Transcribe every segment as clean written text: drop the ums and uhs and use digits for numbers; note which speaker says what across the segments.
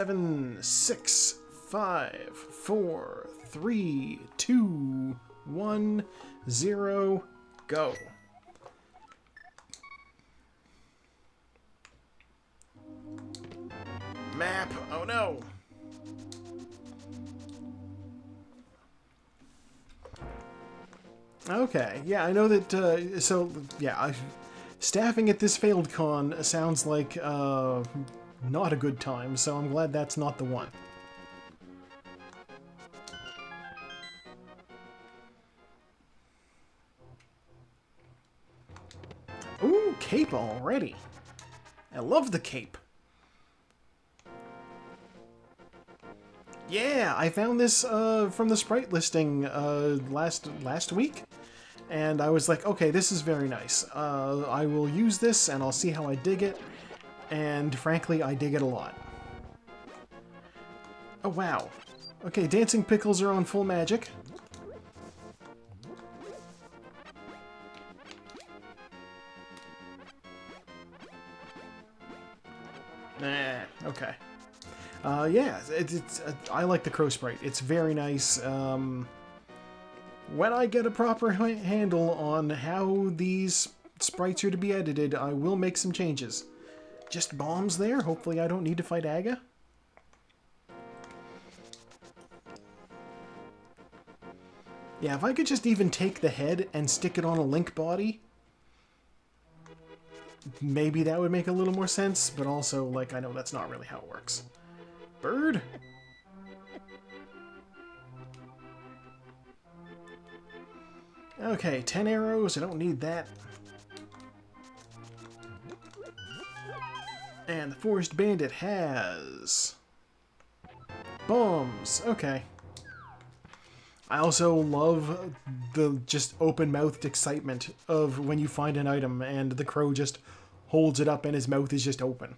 Speaker 1: 7, 6, 5, 4, 3, 2, 1, 0, go. Map, oh no. Okay, yeah, I know that, staffing at this failed con sounds like, not a good time, so I'm glad that's not the one. Ooh, cape already. I love the cape. Yeah, I found this from the sprite listing last week, and I was like, okay, this is very nice. I will use this, and I'll see how I dig it, and frankly, I dig it a lot. Oh, wow. Okay, dancing pickles are on full magic. Nah, okay. Yeah, I like the crow sprite. It's very nice. When I get a proper handle on how these sprites are to be edited, I will make some changes. Just bombs there. Hopefully I don't need to fight Aga. Yeah, if I could just even take the head and stick it on a Link body, maybe that would make a little more sense, but also, like, I know that's not really how it works. Bird? Okay, 10 arrows, I don't need that. And the Forest Bandit has bombs. Okay. I also love the just open-mouthed excitement of when you find an item and the crow just holds it up and his mouth is just open.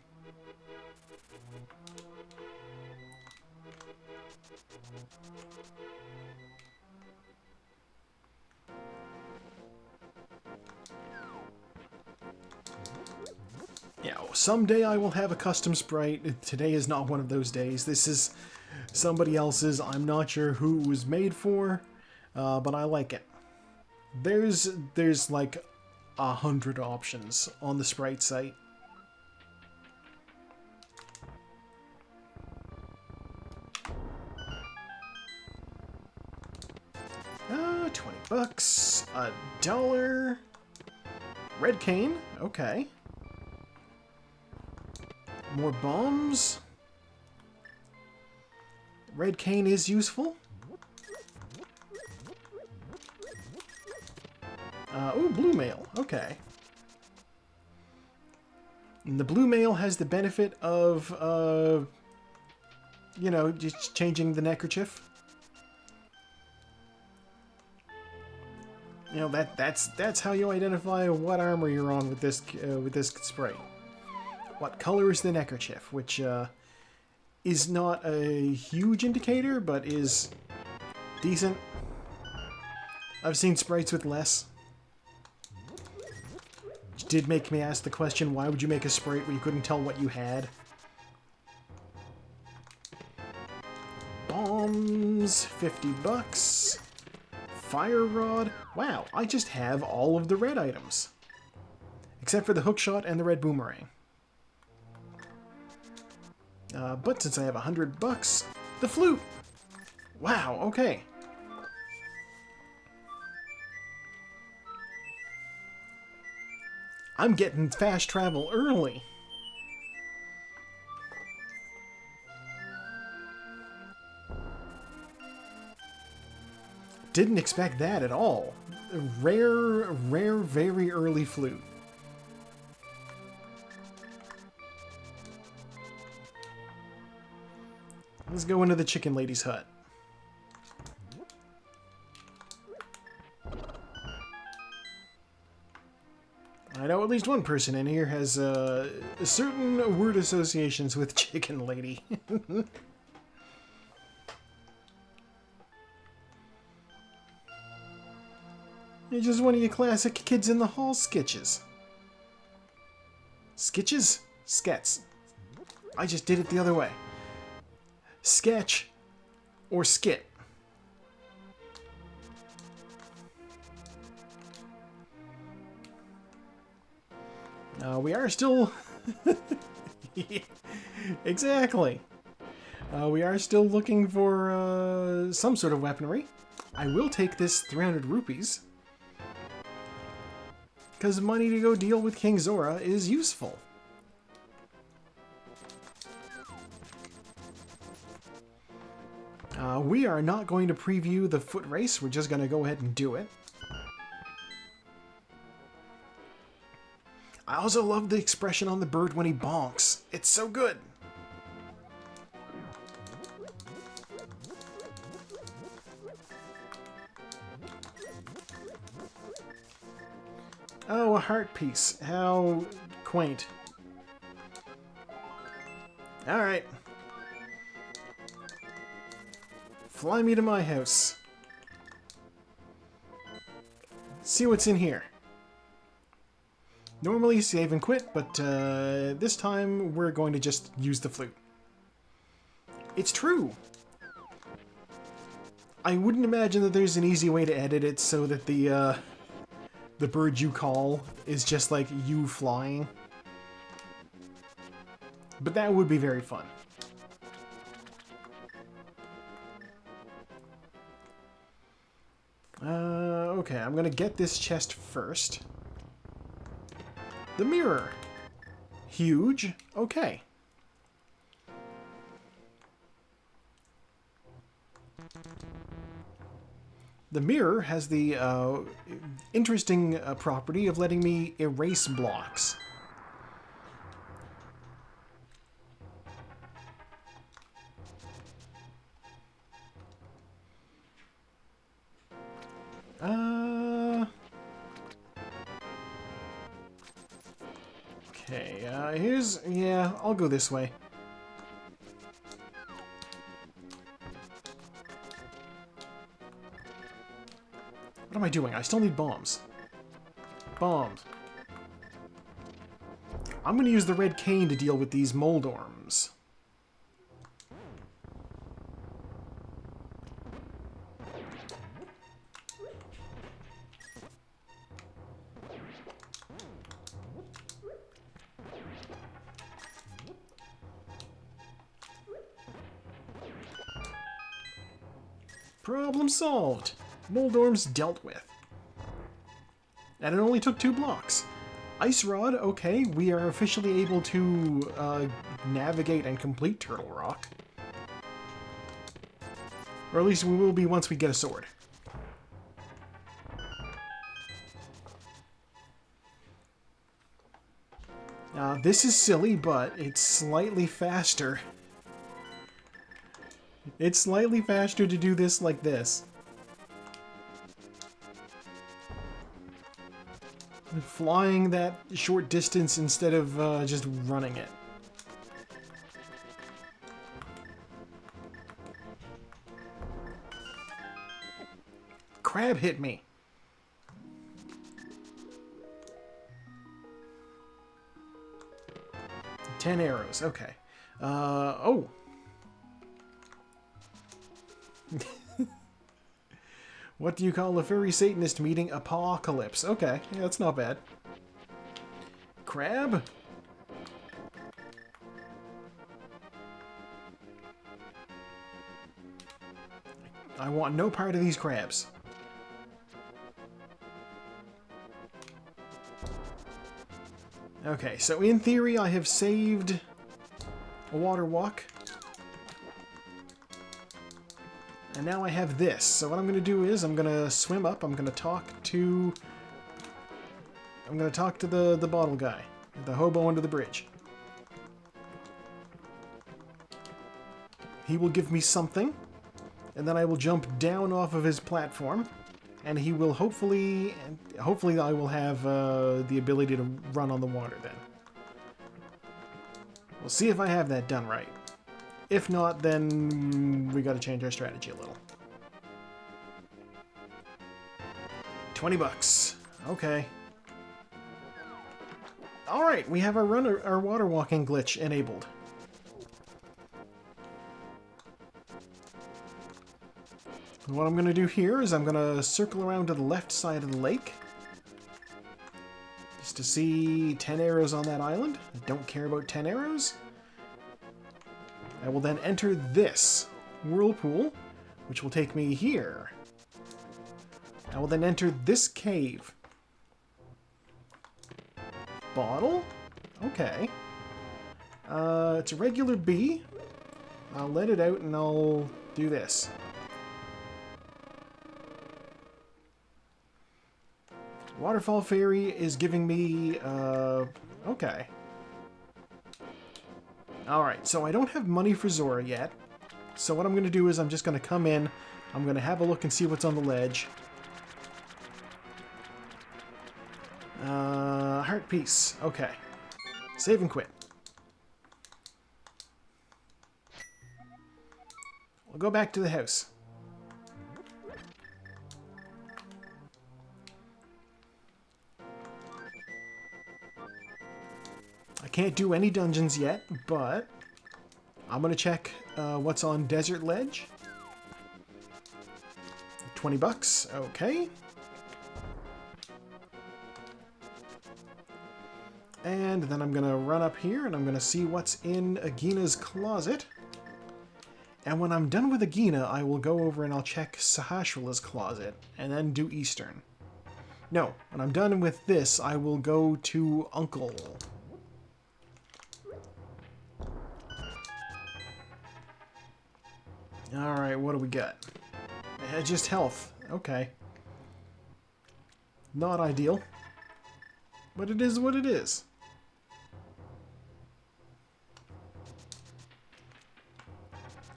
Speaker 1: Yeah, someday I will have a custom sprite. Today is not one of those days. This is somebody else's. I'm not sure who it was made for, but I like it. There's like 100 options on the sprite site. $20, $1. Red cane, okay. More bombs. Red cane is useful. Ooh, blue mail. Okay. And the blue mail has the benefit of, you know, just changing the neckerchief. You know, that's how you identify what armor you're on with this sprite. What color is the neckerchief, which is not a huge indicator, but is decent. I've seen sprites with less. Which did make me ask the question, why would you make a sprite where you couldn't tell what you had? Bombs, $50. Fire rod. Wow, I just have all of the red items. Except for the hookshot and the red boomerang. But since I have $100, the flute! Wow, okay. I'm getting fast travel early. Didn't expect that at all. Rare, very early flute. Let's go into the chicken lady's hut. I know at least one person in here has certain word associations with chicken lady. You're just one of your classic kids in the hall sketches. Sketches? Skets. I just did it the other way. sketch, or skit. We are still... Exactly. We are still looking for some sort of weaponry. I will take this 300 rupees. Because money to go deal with King Zora is useful. We are not going to preview the foot race. We're just going to go ahead and do it. I also love the expression on the bird when he bonks. It's so good. Oh, a heart piece. How quaint. Alright. Fly me to my house. See what's in here. Normally save and quit, but this time we're going to just use the flute. It's true! I wouldn't imagine that there's an easy way to edit it so that the bird you call is just like you flying. But that would be very fun. Okay, I'm gonna get this chest first. The mirror. Huge. Okay. The mirror has the interesting property of letting me erase blocks. Okay, yeah, I'll go this way. What am I doing? I still need bombs. Bombs. I'm going to use the red cane to deal with these moldorms. Problem solved. Moldorms dealt with. And it only took 2 blocks. Ice Rod, okay, we are officially able to navigate and complete Turtle Rock. Or at least we will be once we get a sword. This is silly, but it's slightly faster. It's slightly faster to do this like this. Flying that short distance instead of just running it. Crab hit me. Ten arrows, okay. Oh. What do you call a furry Satanist meeting? Apocalypse. Okay, yeah, that's not bad. Crab? I want no part of these crabs. Okay, so in theory I have saved a water walk. And now I have this. So what I'm going to do is I'm going to swim up. I'm going to talk to the bottle guy, the hobo under the bridge. He will give me something, and then I will jump down off of his platform, and he will hopefully I will have the ability to run on the water then. We'll see if I have that done right. If not, then we gotta change our strategy a little. 20 bucks. Okay. Alright, we have our water walking glitch enabled. What I'm going to do here is I'm going to circle around to the left side of the lake. Just to see 10 arrows on that island. I don't care about 10 arrows. I will then enter this whirlpool, which will take me here. I will then enter this cave. Bottle? Okay. It's a regular bee. I'll let it out and I'll do this. Waterfall Fairy is giving me, okay. Alright, so I don't have money for Zora yet. So what I'm going to do is I'm just going to come in, I'm going to have a look and see what's on the ledge. Heart piece, okay. Save and quit. We'll go back to the house. I can't do any dungeons yet, but I'm going to check what's on Desert Ledge. 20 bucks, okay. And then I'm going to run up here and I'm going to see what's in Agina's closet. And when I'm done with Agina, I will go over and I'll check Sahasrah's closet and then do Eastern. No, when I'm done with this, I will go to Uncle. Alright, what do we got? Just health. Okay. Not ideal. But it is what it is.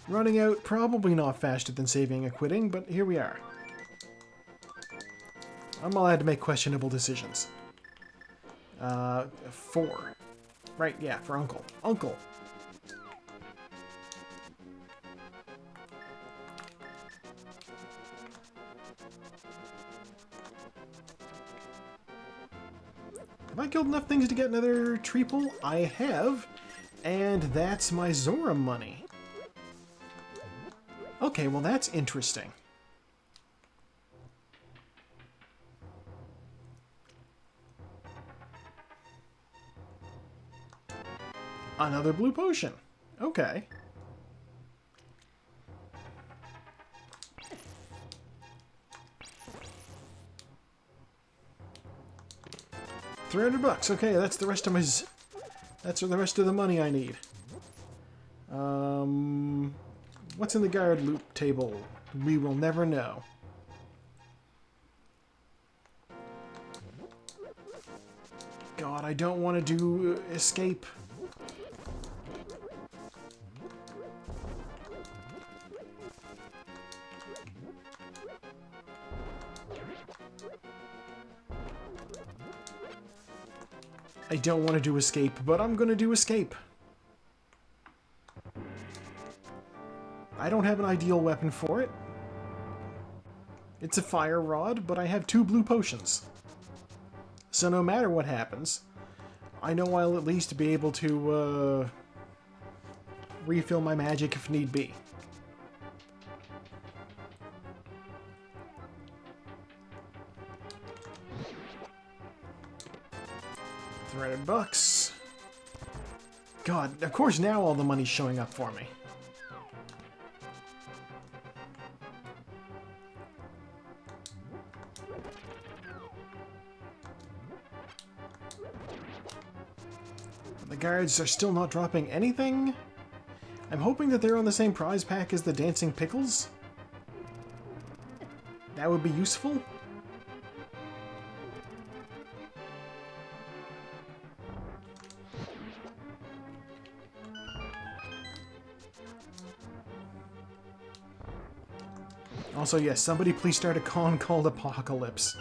Speaker 1: Running out, probably not faster than saving and quitting, but here we are. I'm allowed to make questionable decisions. 4. Right, yeah, for Uncle. Uncle! Have I killed enough things to get another treeple? I have, and that's my Zora money. Okay, well that's interesting. Another blue potion. Okay. $300. Okay, that's the rest of my. That's the rest of the money I need. What's in the guard loop table? We will never know. God, I don't want to do escape. I don't want to do escape, but I'm going to do escape. I don't have an ideal weapon for it. It's a fire rod, but I have 2 blue potions. So no matter what happens, I know I'll at least be able to refill my magic if need be. $300. God, of course now all the money's showing up for me. The guards are still not dropping anything. I'm hoping that they're on the same prize pack as the Dancing Pickles. That would be useful. Also, yes, somebody please start a con called Apocalypse.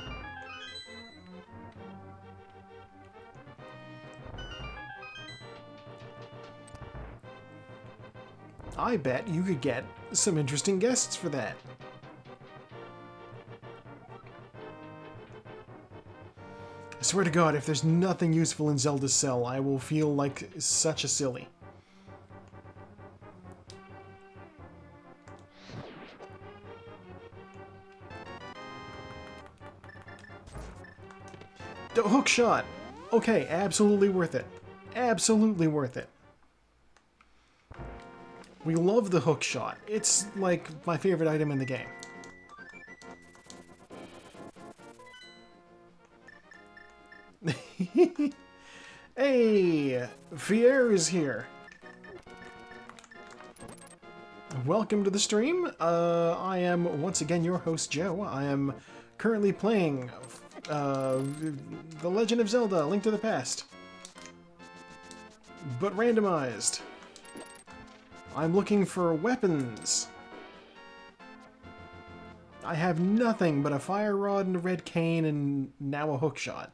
Speaker 1: I bet you could get some interesting guests for that. I swear to God, if there's nothing useful in Zelda's Cell, I will feel like such a silly. The hook shot. Okay, absolutely worth it. Absolutely worth it. We love the hook shot. It's like my favorite item in the game. Hey, Fier is here. Welcome to the stream. I am once again your host, Joe. I am currently playing The Legend of Zelda: Link to the Past, but randomized. I'm looking for weapons. I have nothing but a fire rod and a red cane and now a hook shot.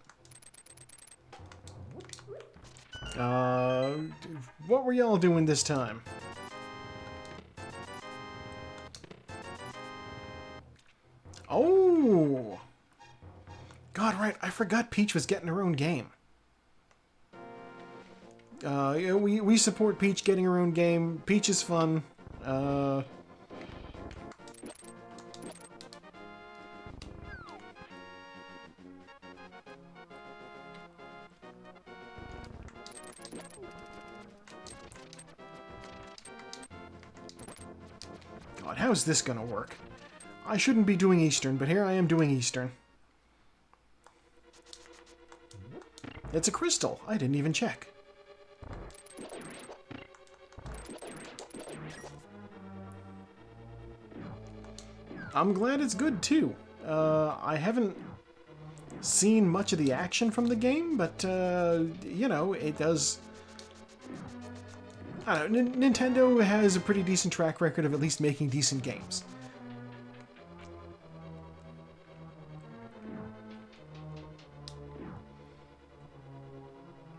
Speaker 1: What were y'all doing this time? Oh! God, right, I forgot Peach was getting her own game. Yeah, we support Peach getting her own game. Peach is fun. God, how's this gonna work? I shouldn't be doing Eastern, but here I am doing Eastern. It's a crystal. I didn't even check. I'm glad it's good, too. I haven't seen much of the action from the game, but, you know, it does... I don't know, Nintendo has a pretty decent track record of at least making decent games.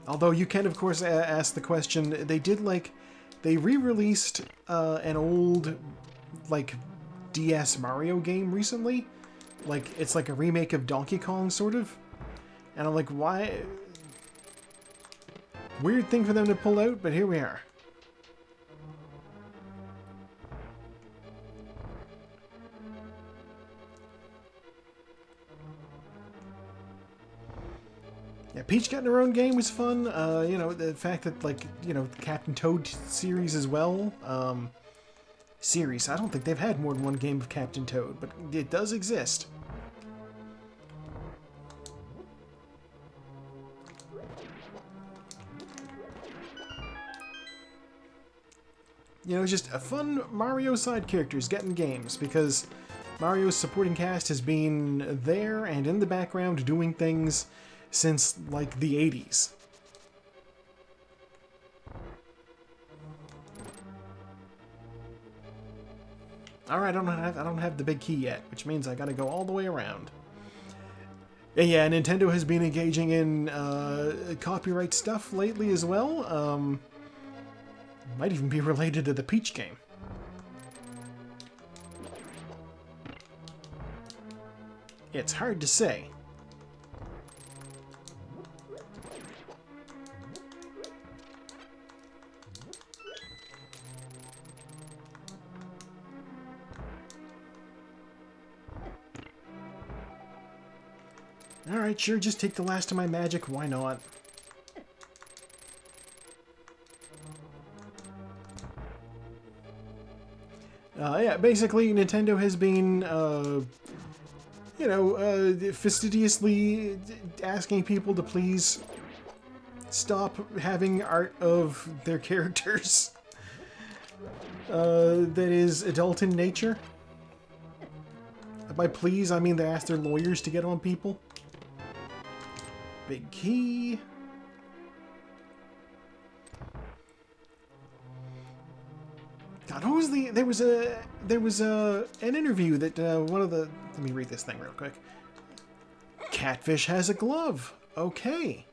Speaker 1: Although you can, of course, ask the question, they re-released an old, like, DS Mario game recently. Like, it's like a remake of Donkey Kong, sort of. And I'm like, why? Weird thing for them to pull out, but here we are. Yeah, Peach getting her own game was fun. You know, the fact that, like, you know, the Captain Toad series as well. Series. I don't think they've had more than one game of Captain Toad, but it does exist. You know, just a fun Mario side characters getting games, because Mario's supporting cast has been there and in the background doing things since, like, the 80s. Alright, I don't have the big key yet, which means I gotta go all the way around. Yeah, Nintendo has been engaging in copyright stuff lately as well. Might even be related to the Peach game. It's hard to say. Alright, sure, just take the last of my magic, why not? Yeah, basically, Nintendo has been, you know, fastidiously asking people to please stop having art of their characters that is adult in nature. By please, I mean they ask their lawyers to get on people. Big key. God, who was there was an interview that one of the, let me read this thing real quick. Catfish has a glove. Okay.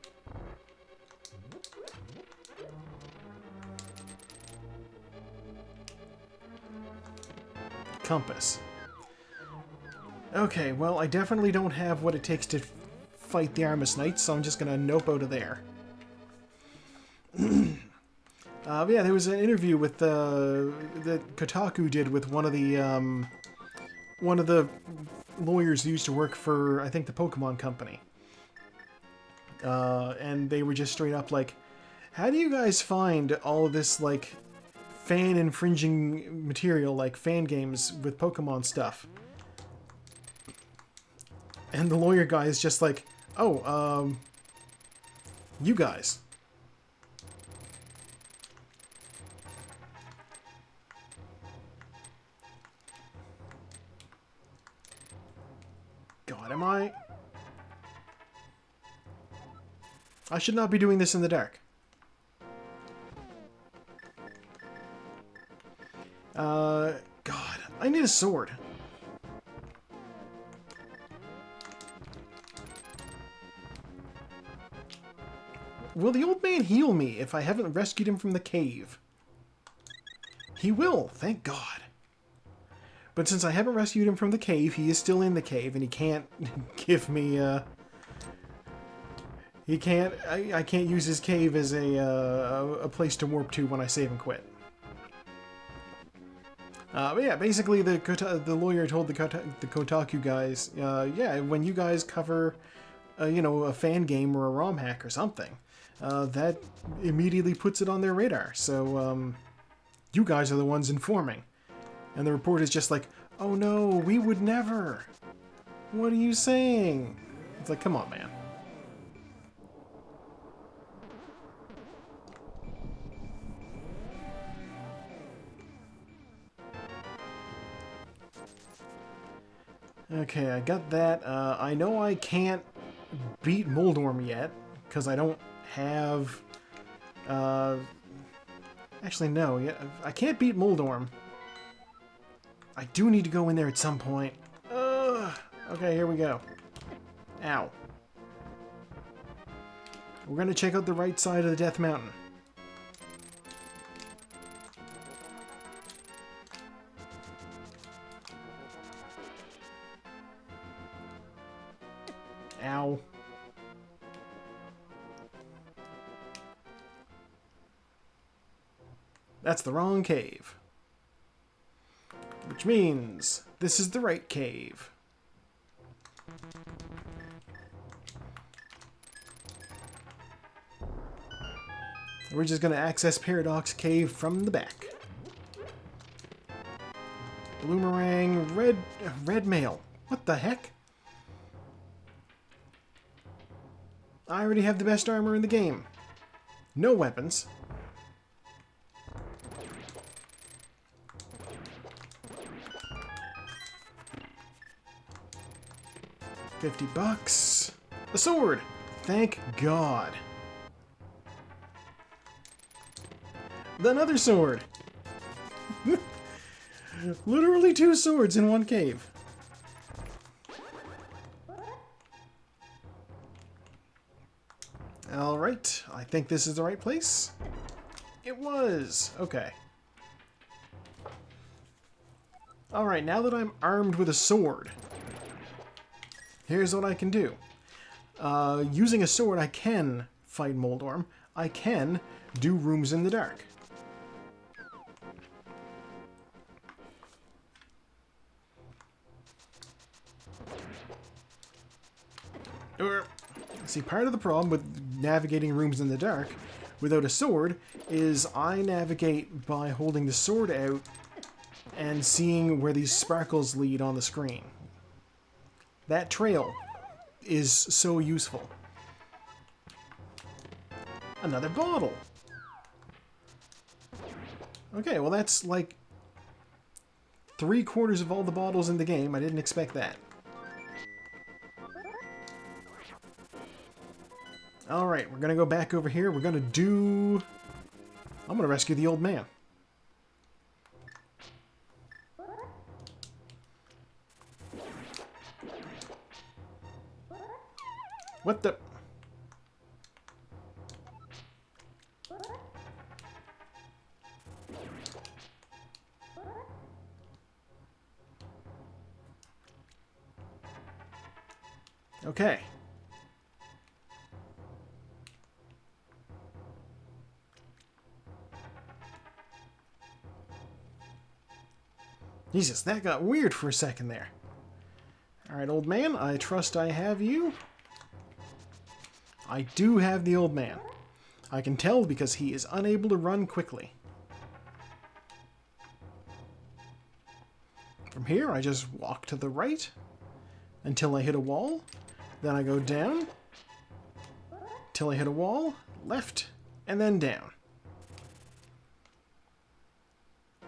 Speaker 1: Compass. Okay, well, I definitely don't have what it takes to fight the Armus Knights, so I'm just gonna nope out of there. Yeah, there was an interview with that Kotaku did with one of the lawyers who used to work for, I think, the Pokemon Company. and they were just straight up like, how do you guys find all of this, like, fan-infringing material, like fan games with Pokemon stuff? And the lawyer guy is just like, oh, you guys. God, am I... I should not be doing this in the dark. God, I need a sword. Will the old man heal me if I haven't rescued him from the cave? He will, thank God. But since I haven't rescued him from the cave, he is still in the cave, and he can't give me, he can't, I can't use his cave as a place to warp to when I save and quit. But yeah, basically the lawyer told the Kotaku guys, yeah, when you guys cover, you know, a fan game or a ROM hack or something, that immediately puts it on their radar. So, you guys are the ones informing. And the reporter's just like, oh no, we would never. What are you saying? It's like, come on, man. Okay, I got that. I know I can't beat Moldorm yet, because I don't have... Actually, no. I can't beat Moldorm. I do need to go in there at some point. Okay, here we go. Ow. We're going to check out the right side of the Death Mountain. Ow. That's the wrong cave. Which means this is the right cave. We're just going to access Paradox Cave from the back. Bloomerang, red mail. What the heck? I already have the best armor in the game. No weapons. $50. A sword! Thank God. Another sword! Literally 2 swords in one cave. Alright, I think this is the right place. It was! Okay. Alright, now that I'm armed with a sword, here's what I can do. Using a sword, I can fight Moldorm. I can do rooms in the dark. See, part of the problem with navigating rooms in the dark without a sword is I navigate by holding the sword out and seeing where these sparkles lead on the screen. That trail is so useful. Another bottle! Okay, well that's like 3/4 of all the bottles in the game. I didn't expect that. Alright, we're gonna go back over here. We're gonna do... I'm gonna rescue the old man. What the... Okay. Jesus, that got weird for a second there. Alright, old man, I trust I have you. I do have the old man. I can tell because he is unable to run quickly. From here, I just walk to the right until I hit a wall. Then I go down till I hit a wall, left, and then down.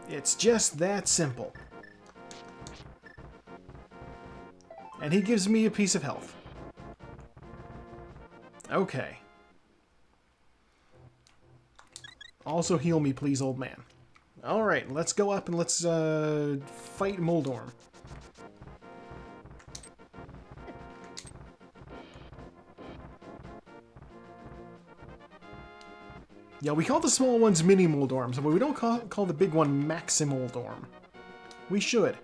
Speaker 1: It's just that simple. And he gives me a piece of health. Okay. Also heal me, please, old man. Alright, let's go up and let's fight Moldorm. Yeah, we call the small ones mini Moldorms, but we don't call the big one Maximoldorm. We should.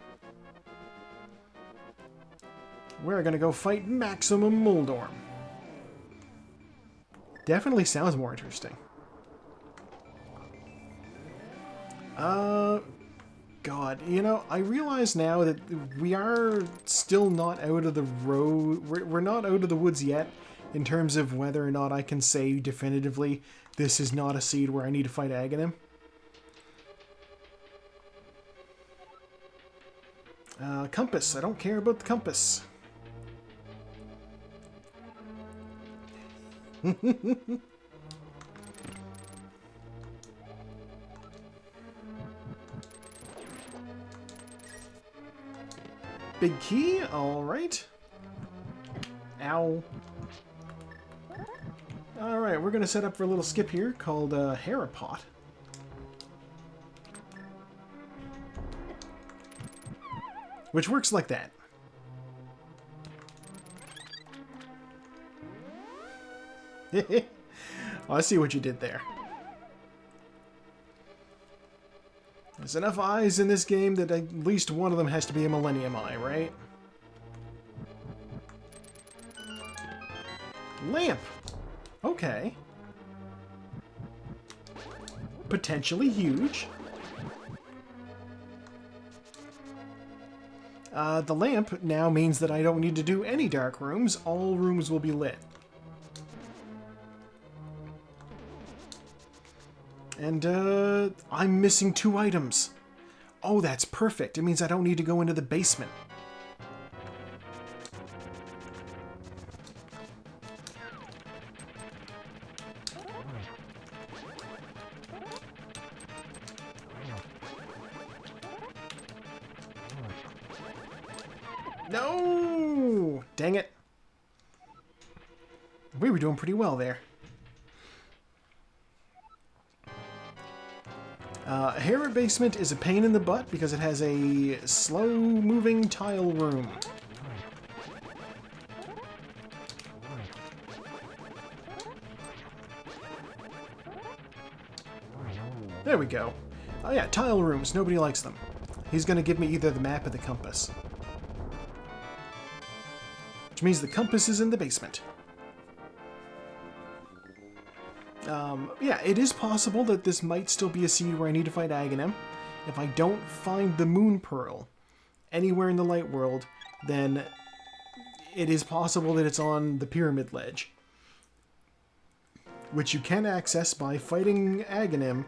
Speaker 1: We're gonna go fight Maximum Moldorm. Definitely sounds more interesting. God, you know, I realize now that we are still not out of the road. We're not out of the woods yet in terms of whether or not I can say definitively this is not a seed where I need to fight Aghanim. Compass. I don't care about the compass. Big key, alright. Ow. Alright, we're gonna set up for a little skip here called Harapot. Which works like that. Oh, I see what you did there. There's enough eyes in this game that at least one of them has to be a Millennium Eye, right? Lamp! Okay. Potentially huge. The lamp now means that I don't need to do any dark rooms. All rooms will be lit. And, I'm missing 2 items. Oh, that's perfect. It means I don't need to go into the basement. No! Dang it. We were doing pretty well there. Harrod Basement is a pain in the butt because it has a slow-moving tile room. There we go. Oh yeah, tile rooms. Nobody likes them. He's going to give me either the map or the compass. Which means the compass is in the basement. Yeah, it is possible that this might still be a seed where I need to fight Aghanim. If I don't find the Moon Pearl anywhere in the Light World, then it is possible that it's on the Pyramid Ledge. Which you can access by fighting Aghanim.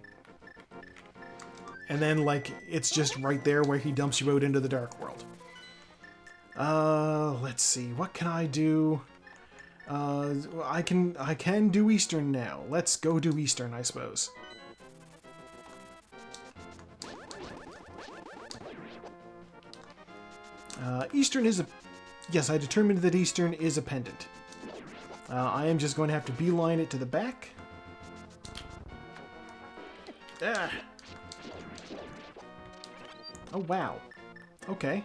Speaker 1: And then, like, it's just right there where he dumps you out into the Dark World. Let's see. What can I do? I can do Eastern now. Let's go do Eastern, I suppose. Eastern is a... Yes, I determined that Eastern is a pendant. I am just going to have to beeline it to the back. Ah. Oh, wow. Okay.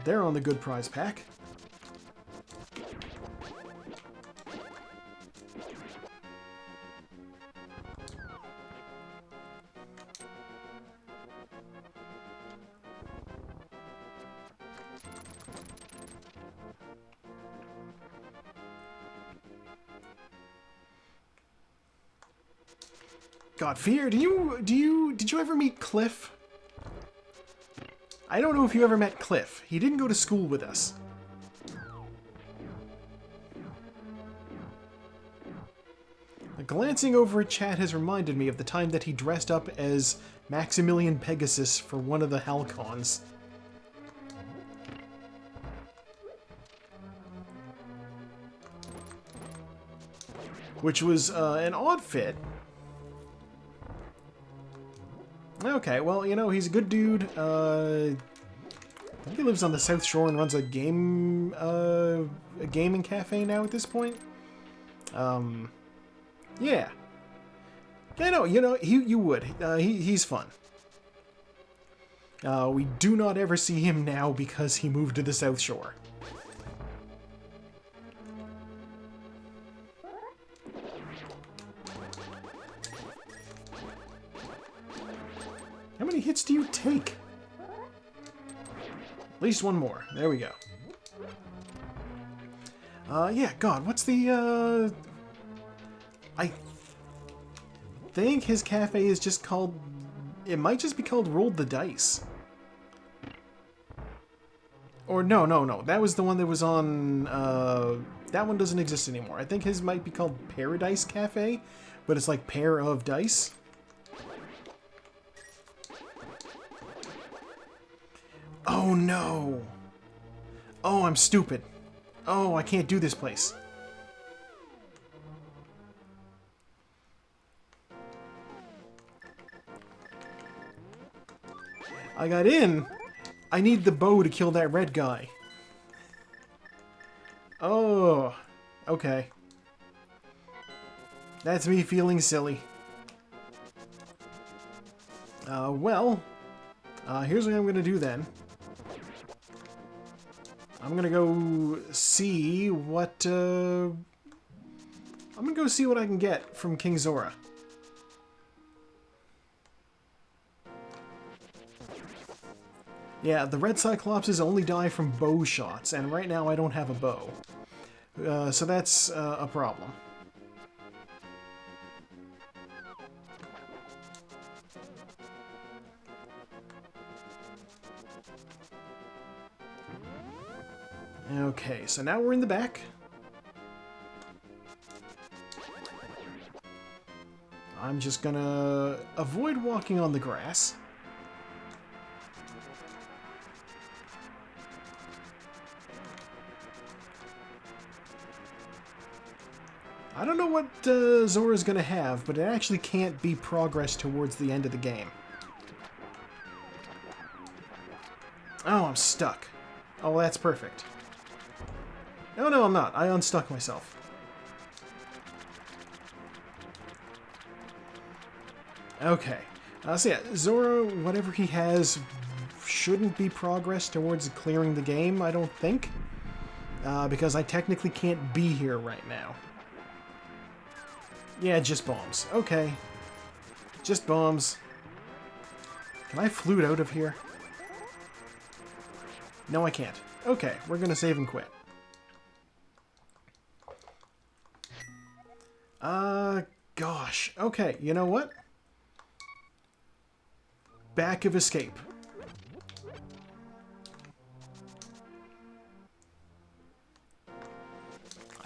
Speaker 1: They're on the good prize pack. God, Fear, did you ever meet Cliff? I don't know if you ever met Cliff. He didn't go to school with us. Glancing over at chat has reminded me of the time that he dressed up as Maximilian Pegasus for one of the Halcons. Which was an odd fit. Okay, well, you know, he's a good dude. I think he lives on the South Shore and runs a gaming cafe now at this point. Yeah. Yeah, no, you know, you would. He's fun. We do not ever see him now because he moved to the South Shore. How many hits do you take? At least one more. There we go. Yeah, God, what's the, I think his cafe is just called... It might just be called Rolled the Dice. Or no. That was the one that was on... that one doesn't exist anymore. I think his might be called Paradise Cafe, but it's like pair of dice. Oh no! Oh, I'm stupid. Oh, I can't do this place. I got in. I need the bow to kill that red guy. Oh, okay. That's me feeling silly. Well, here's what I'm gonna do then. I'm gonna go see what, I'm gonna go see what I can get from King Zora. Yeah, the red Cyclopses only die from bow shots, and right now I don't have a bow. So that's a problem. Okay, so now we're in the back. I'm just gonna avoid walking on the grass. I don't know what Zora's gonna have, but it actually can't be progress towards the end of the game. Oh, I'm stuck. Oh, that's perfect. No, I'm not. I unstuck myself. Okay. So yeah, Zora, whatever he has, shouldn't be progress towards clearing the game, I don't think. Because I technically can't be here right now. Yeah, just bombs. Okay. Just bombs. Can I flute out of here? No, I can't. Okay, we're gonna save and quit. Gosh. Okay, you know what? Back of escape.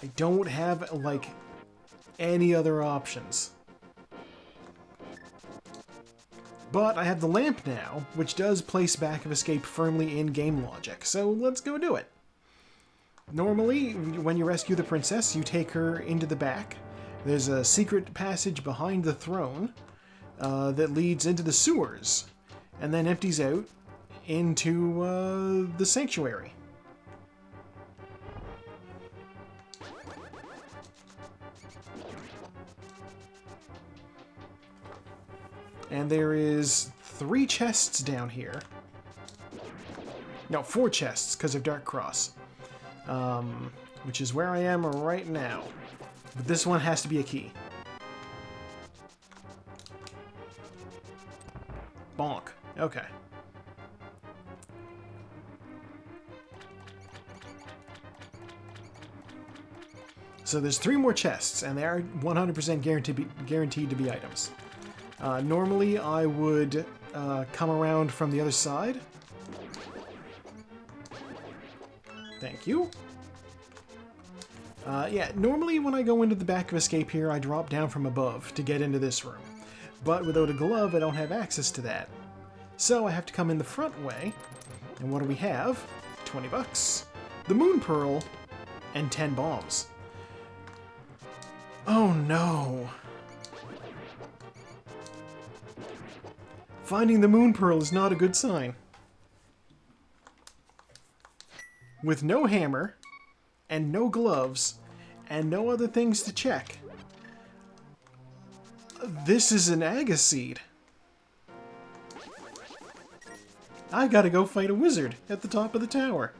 Speaker 1: I don't have, like, any other options. But I have the lamp now, which does place back of escape firmly in game logic, so let's go do it. Normally, when you rescue the princess, you take her into the back. There's a secret passage behind the throne that leads into the sewers, and then empties out into the sanctuary. And there is 3 chests down here. No, 4 chests because of Dark Cross. Which is where I am right now. But this one has to be a key. Bonk. Okay. So there's 3 more chests, and they are 100% guaranteed to be items. Normally, I would come around from the other side. Thank you. Yeah, normally when I go into the back of Escape here, I drop down from above to get into this room. But without a glove, I don't have access to that. So I have to come in the front way. And what do we have? 20 bucks. The Moon Pearl and 10 bombs. Oh no. Finding the Moon Pearl is not a good sign. With no hammer, and no gloves, and no other things to check. This is an Agaseed. I gotta go fight a wizard at the top of the tower.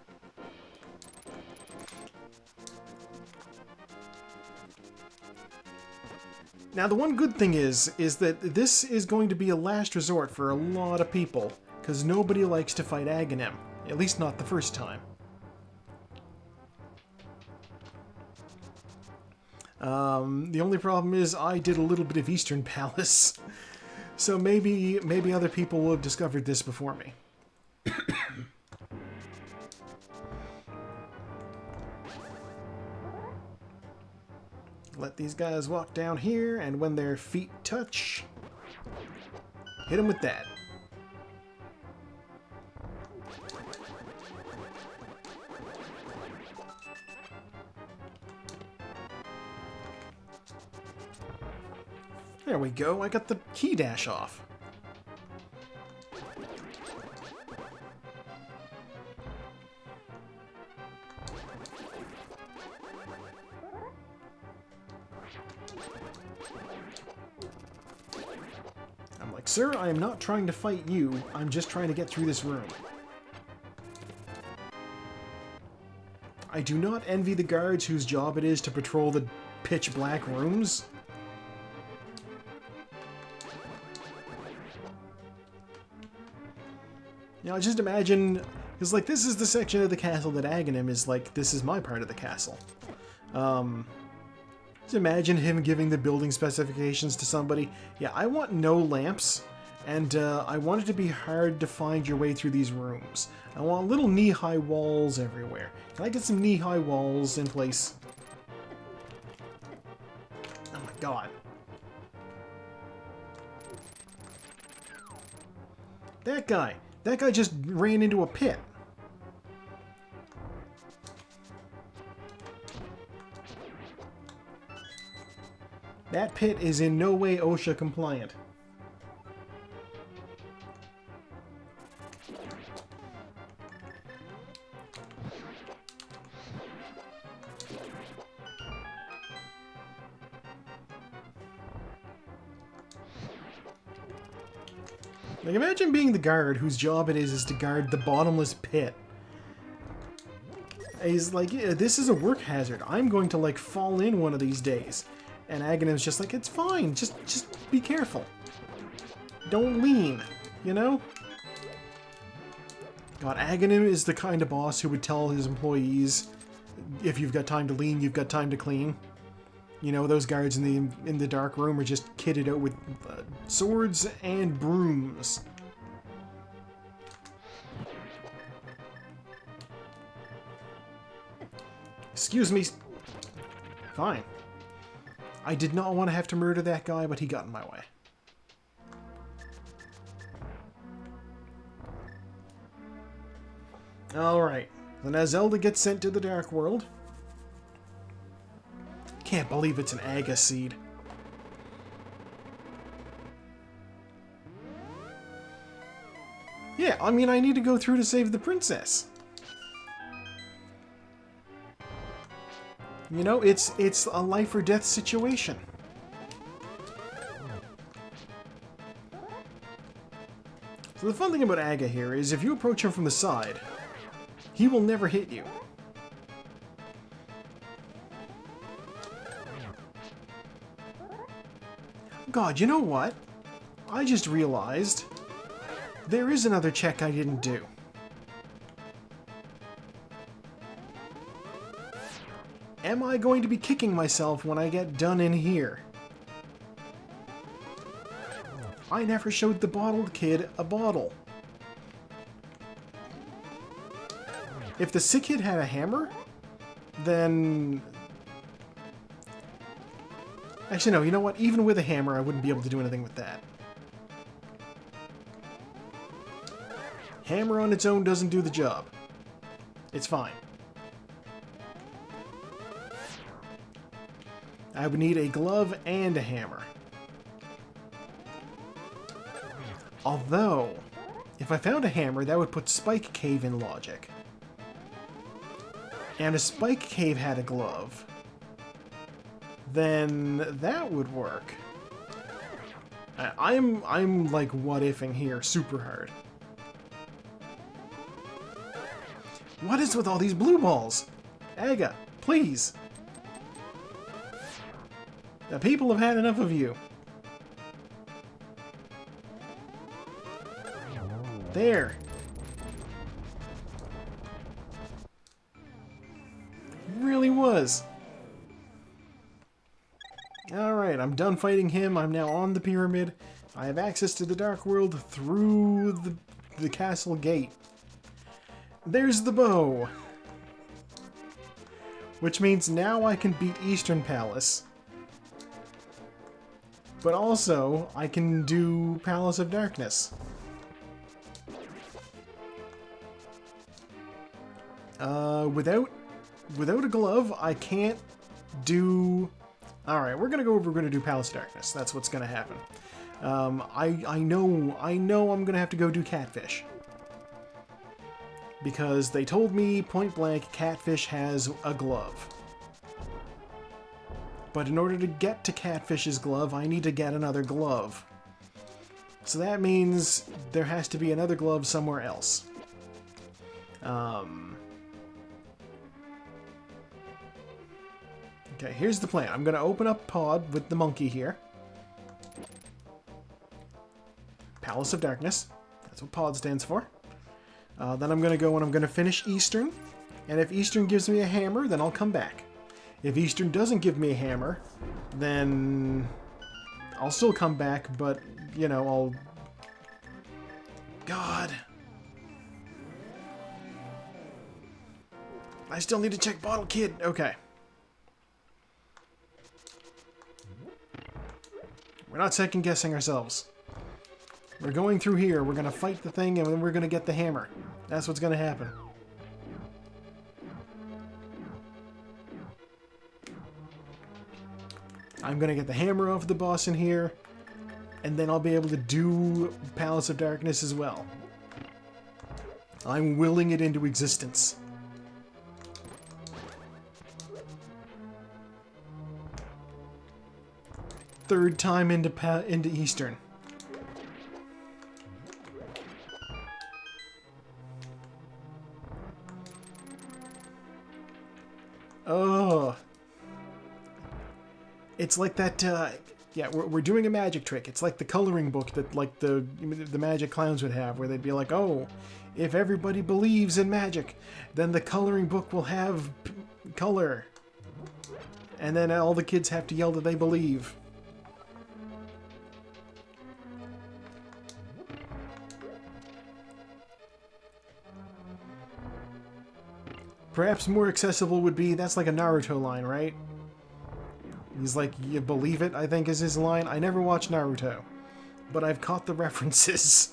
Speaker 1: Now the one good thing is that this is going to be a last resort for a lot of people, because nobody likes to fight Aghanim, at least not the first time. The only problem is I did a little bit of Eastern Palace, so maybe other people will have discovered this before me. Let these guys walk down here, and when their feet touch, hit them with that. There we go, I got the key dash off. I'm like, sir, I am not trying to fight you, I'm just trying to get through this room. I do not envy the guards whose job it is to patrol the pitch black rooms. You know, just imagine, because like this is the section of the castle that Aghanim is like, this is my part of the castle. Just imagine him giving the building specifications to somebody. Yeah, I want no lamps, and I want it to be hard to find your way through these rooms. I want little knee-high walls everywhere. Can I get some knee-high walls in place? Oh my god. That guy just ran into a pit. That pit is in no way OSHA compliant. Like, imagine being the guard whose job it is to guard the bottomless pit. He's like, yeah, this is a work hazard. I'm going to, like, fall in one of these days. And Aghanim's just like, it's fine. Just be careful. Don't lean, you know? God, Aghanim is the kind of boss who would tell his employees, if you've got time to lean, you've got time to clean. You know, those guards in the dark room are just kitted out with swords and brooms. Excuse me. Fine. I did not want to have to murder that guy, but he got in my way. Alright. So now Zelda gets sent to the Dark World. Can't believe it's an Agaseed. Yeah, I mean, I need to go through to save the princess. You know, it's a life or death situation. So the fun thing about Aga here is if you approach him from the side, he will never hit you. God, you know what? I just realized there is another check I didn't do. Am I going to be kicking myself when I get done in here? I never showed the bottled kid a bottle. If the sick kid had a hammer, then Actually, no, you know what? Even with a hammer, I wouldn't be able to do anything with that. Hammer on its own doesn't do the job. It's fine. I would need a glove and a hammer. Although, if I found a hammer, that would put Spike Cave in logic. And if Spike Cave had a glove, then that would work. I'm like what-ifing here super hard. What is with all these blue balls? Aga, please. The people have had enough of you. There. Really was. Alright, I'm done fighting him. I'm now on the pyramid. I have access to the Dark World through the castle gate. There's the bow. Which means now I can beat Eastern Palace. But also, I can do Palace of Darkness. Without a glove, I can't do... Alright, we're gonna do Palace of Darkness. That's what's gonna happen. I know I'm gonna have to go do Catfish. Because they told me, point blank, Catfish has a glove. But in order to get to Catfish's glove, I need to get another glove. So that means there has to be another glove somewhere else. Okay, here's the plan. I'm going to open up Pod with the monkey here. Palace of Darkness. That's what Pod stands for. Then I'm going to go and I'm going to finish Eastern. And if Eastern gives me a hammer, then I'll come back. If Eastern doesn't give me a hammer, then I'll still come back, but, you know, I'll... God. I still need to check Bottle Kid. Okay. We're not second-guessing ourselves. We're going through here. We're going to fight the thing, and then we're going to get the hammer. That's what's going to happen. I'm going to get the hammer off the boss in here, and then I'll be able to do Palace of Darkness as well. I'm willing it into existence. Third time into Eastern. Oh. It's like that, yeah, we're doing a magic trick. It's like the coloring book that, like, the magic clowns would have, where they'd be like, oh, if everybody believes in magic, then the coloring book will have color. And then all the kids have to yell that they believe. Perhaps more accessible would be, that's like a Naruto line, right? He's like, you believe it, I think is his line. I never watched Naruto, but I've caught the references.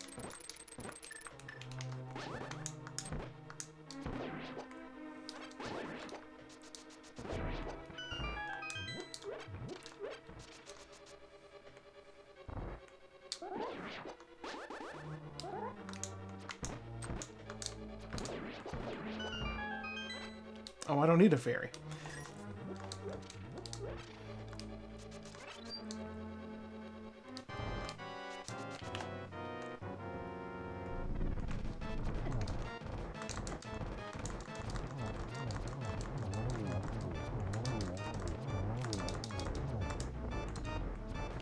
Speaker 1: Oh, I don't need a fairy.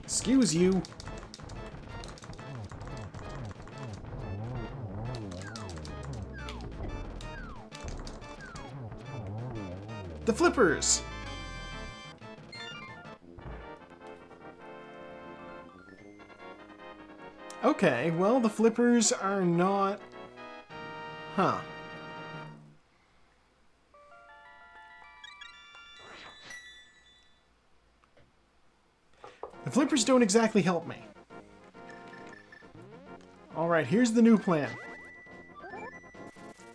Speaker 1: Excuse you. The flippers! Okay, well, the flippers are not... Huh. The flippers don't exactly help me. Alright, here's the new plan.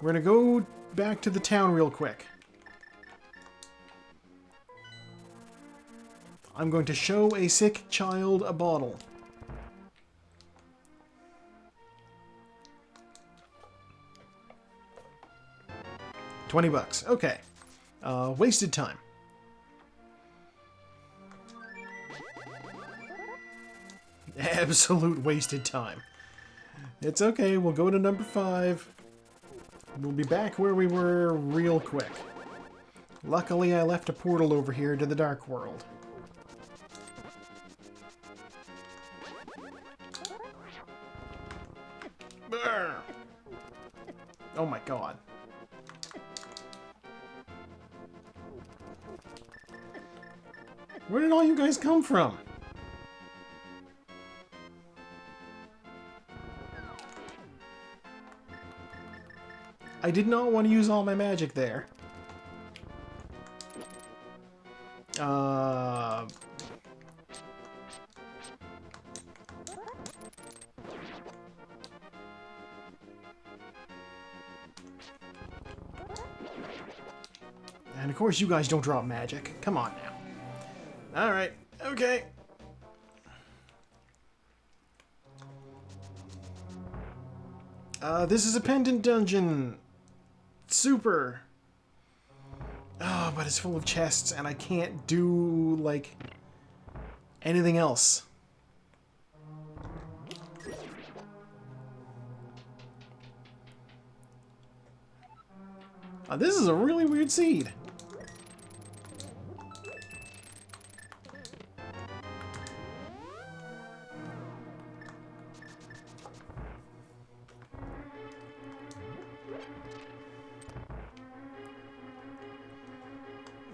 Speaker 1: We're gonna go back to the town real quick. I'm going to show a sick child a bottle. $20. Okay. Wasted time. Absolute wasted time. It's okay, we'll go to number 5. We'll be back where we were real quick. Luckily, I left a portal over here to the Dark World. Brr. Oh my god. Where did all you guys come from? I did not want to use all my magic there. And of course you guys don't drop magic. Come on now. Alright, okay. This is a pendant dungeon. Super. Oh, but it's full of chests and I can't do, like, anything else. This is a really weird seed.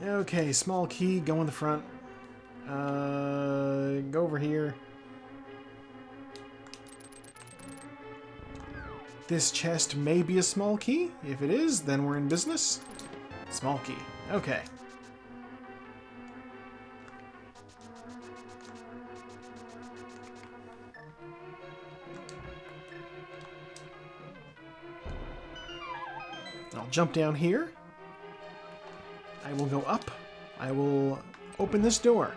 Speaker 1: Okay, small key, go in the front. Go over here. This chest may be a small key. If it is, then we're in business. Small key. Okay. I'll jump down here. I will go up. I will open this door.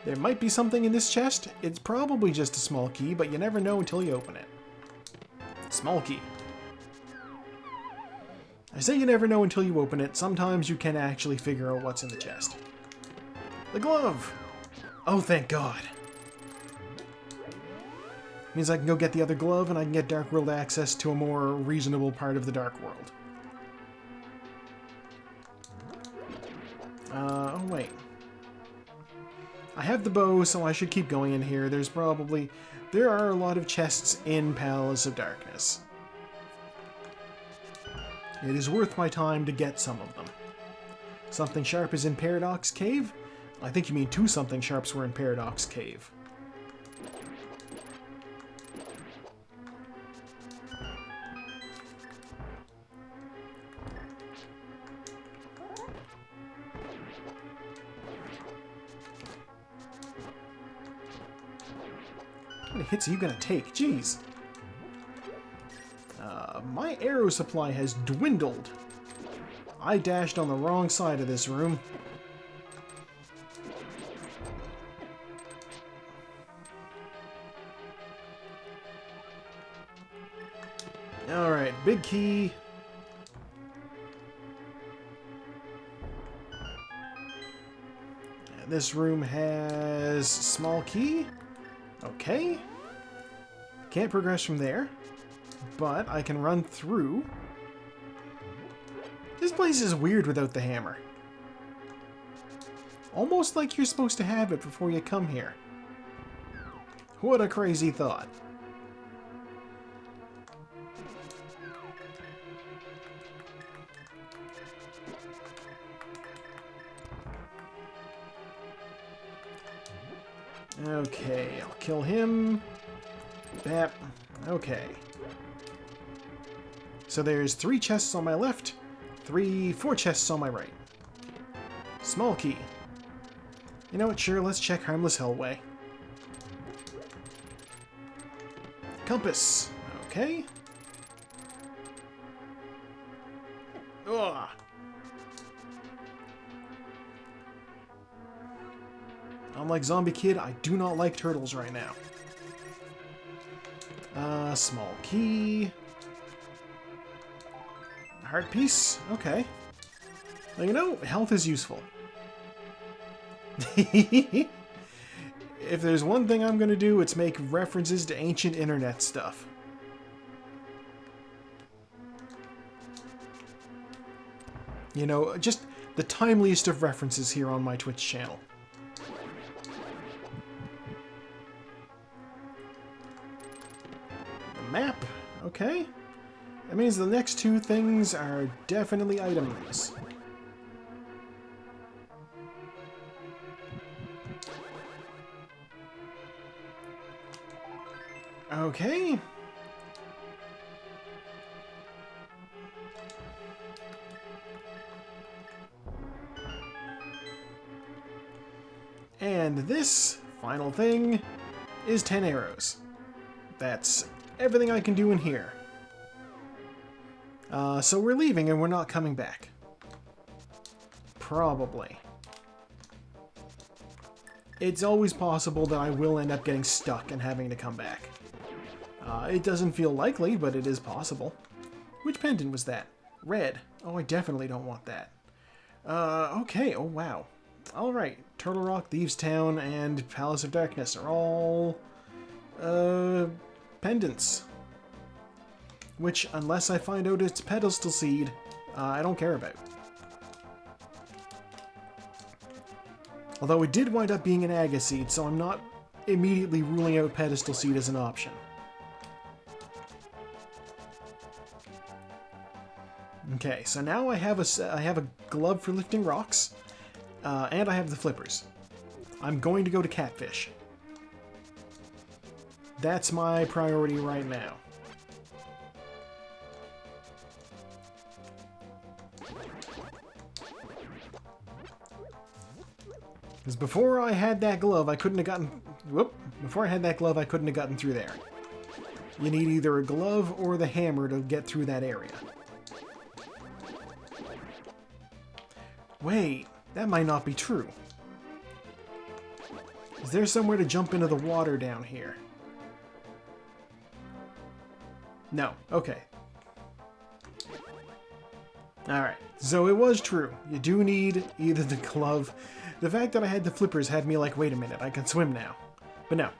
Speaker 1: There might be something in this chest. It's probably just a small key, but you never know until you open it. Small key. I say you never know until you open it. Sometimes you can actually figure out what's in the chest. The glove! Oh, thank God. Means I can go get the other glove and I can get Dark World access to a more reasonable part of the Dark World. Oh wait. I have the bow, so I should keep going in here. There are a lot of chests in Palace of Darkness. It is worth my time to get some of them. Something Sharp is in Paradox Cave? I think you mean 2 Something Sharps were in Paradox Cave. How many hits are you gonna take? Jeez. My arrow supply has dwindled. I dashed on the wrong side of this room. Alright, big key. And this room has small key. Okay. Can't progress from there. But I can run through. This place is weird without the hammer. Almost like you're supposed to have it before you come here. What a crazy thought. Okay, I'll kill him. Bap. Okay. So there's 3 chests on my left, 4 chests on my right. Small key. You know what, sure, let's check Harmless Hellway. Compass. Okay. Ugh. Unlike Zombie Kid, I do not like turtles right now. Small key. Heart piece? Okay. Well, you know, health is useful. If there's one thing I'm gonna do, it's make references to ancient internet stuff. You know, just the timeliest of references here on my Twitch channel. The map, okay. That means the next two things are definitely items. Okay. And this final thing is 10 arrows. That's everything I can do in here. So we're leaving and we're not coming back. Probably. It's always possible that I will end up getting stuck and having to come back. It doesn't feel likely, but it is possible. Which pendant was that? Red. Oh, I definitely don't want that. Okay. Oh, wow. Alright. Turtle Rock, Thieves Town, and Palace of Darkness are all... pendants. Which, unless I find out it's pedestal seed, I don't care about. Although it did wind up being an Aga seed, so I'm not immediately ruling out pedestal seed as an option. Okay, so now I have a glove for lifting rocks, and I have the flippers. I'm going to go to catfish. That's my priority right now. Because before I had that glove, I couldn't have gotten... Whoop! Before I had that glove, I couldn't have gotten through there. You need either a glove or the hammer to get through that area. Wait, that might not be true. Is there somewhere to jump into the water down here? No. Okay. Alright, so it was true. You do need either the glove... The fact that I had the flippers had me like, wait a minute, I can swim now. But no.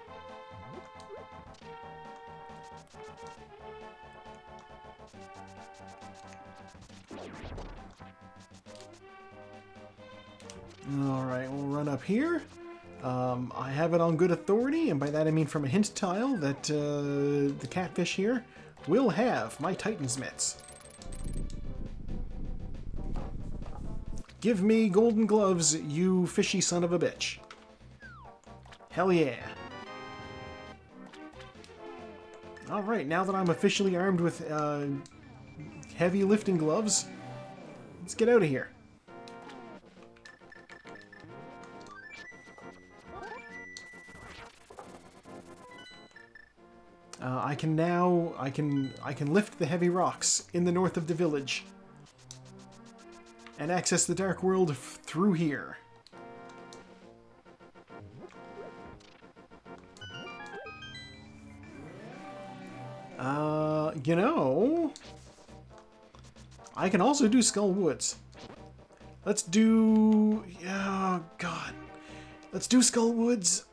Speaker 1: Alright, we'll run up here. I have it on good authority, and by that I mean from a hint tile, that the catfish here will have my Titan's mitts. Give me golden gloves, you fishy son of a bitch. Hell yeah. Alright, now that I'm officially armed with heavy lifting gloves, let's get out of here. I can lift the heavy rocks in the north of the village and access the dark world through here. You know, I can also do Skull Woods. Let's do... Oh, God. Let's do Skull Woods.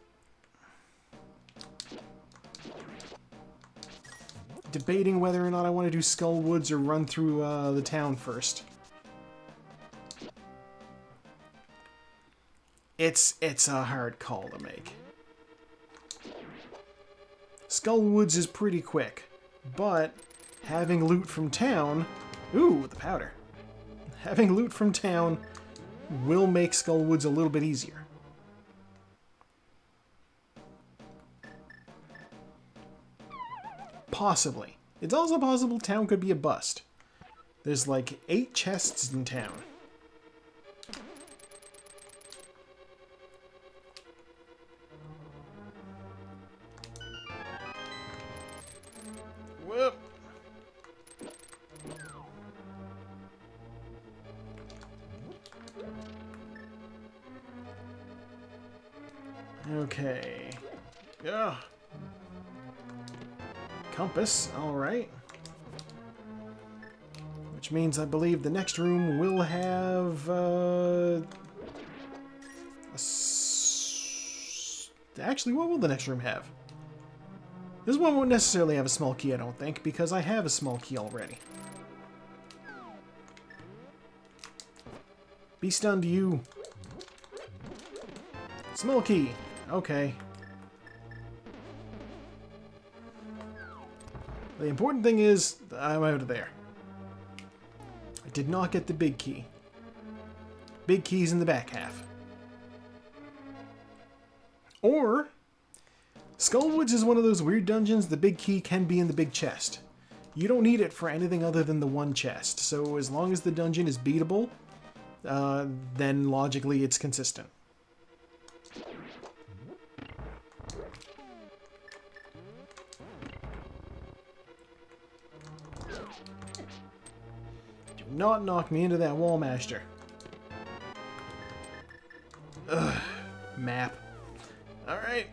Speaker 1: Debating whether or not I want to do Skull Woods or run through the town first. It's a hard call to make. Skull Woods is pretty quick, but having loot from town... Ooh, the powder. Having loot from town will make Skull Woods a little bit easier. Possibly. It's also possible town could be a bust. There's like 8 chests in town. Okay. Yeah. Compass, alright. Which means I believe the next room will have actually, what will the next room have? This one won't necessarily have a small key, I don't think, because I have a small key already. Be stunned, you. Small key. Okay. The important thing is, I'm out of there. I did not get the big key. Big key's in the back half. Or, Skullwoods is one of those weird dungeons, the big key can be in the big chest. You don't need it for anything other than the one chest, so as long as the dungeon is beatable, then logically it's consistent. Do not knock me into that wall, master. Ugh, map. Alright.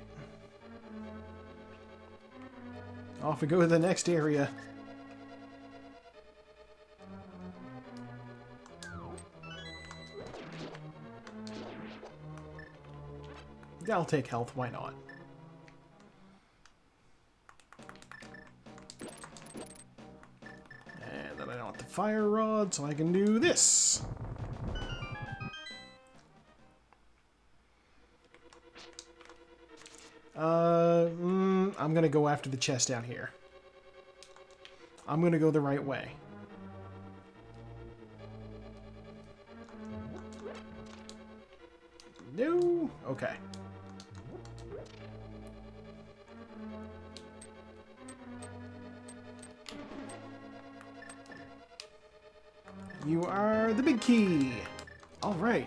Speaker 1: Off we go to the next area. I'll take health, why not? And then I don't want the fire rod, so I can do this. I'm gonna go after the chest down here. I'm gonna go the right way. No? Okay. You are the big key. All right.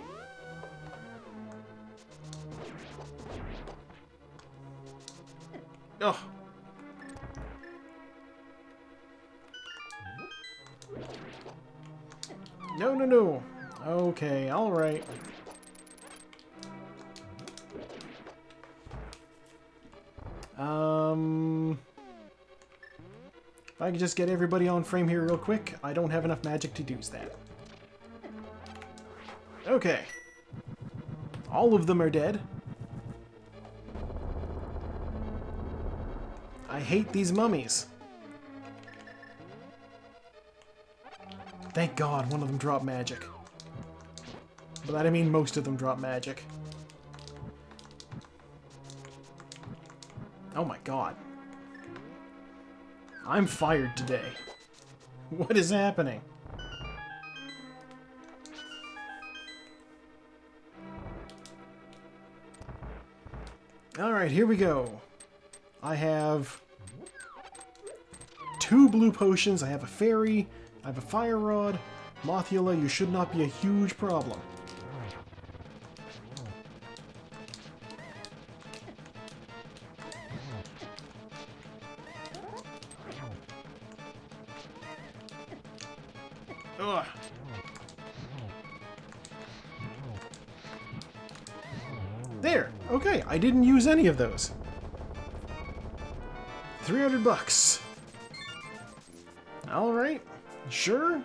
Speaker 1: Oh. No, no, no. Okay, all right. If I could just get everybody on frame here real quick. I don't have enough magic to do that. Okay. All of them are dead. I hate these mummies. Thank God one of them dropped magic. By that I mean most of them drop magic. Oh my God. I'm fired today. What is happening? Alright, here we go. I have 2 blue potions, I have a fairy, I have a fire rod. Mothula, you should not be a huge problem. Ugh. There! Okay, I didn't use any of those. 300 bucks. Alright, sure.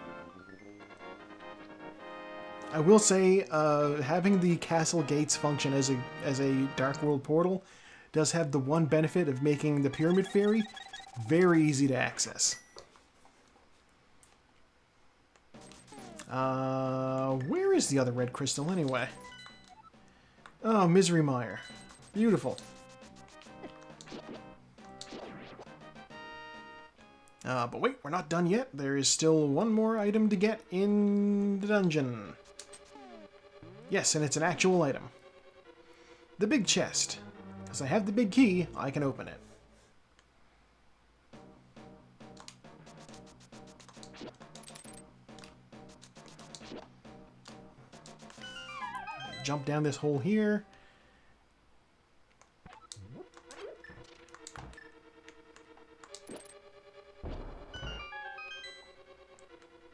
Speaker 1: I will say, having the castle gates function as a Dark World portal does have the one benefit of making the Pyramid Fairy very easy to access. Where is the other red crystal anyway? Oh, Misery Mire. Beautiful. But wait, we're not done yet. There is still one more item to get in the dungeon. Yes, and it's an actual item. The big chest. Because I have the big key, I can open it. Jump down this hole here.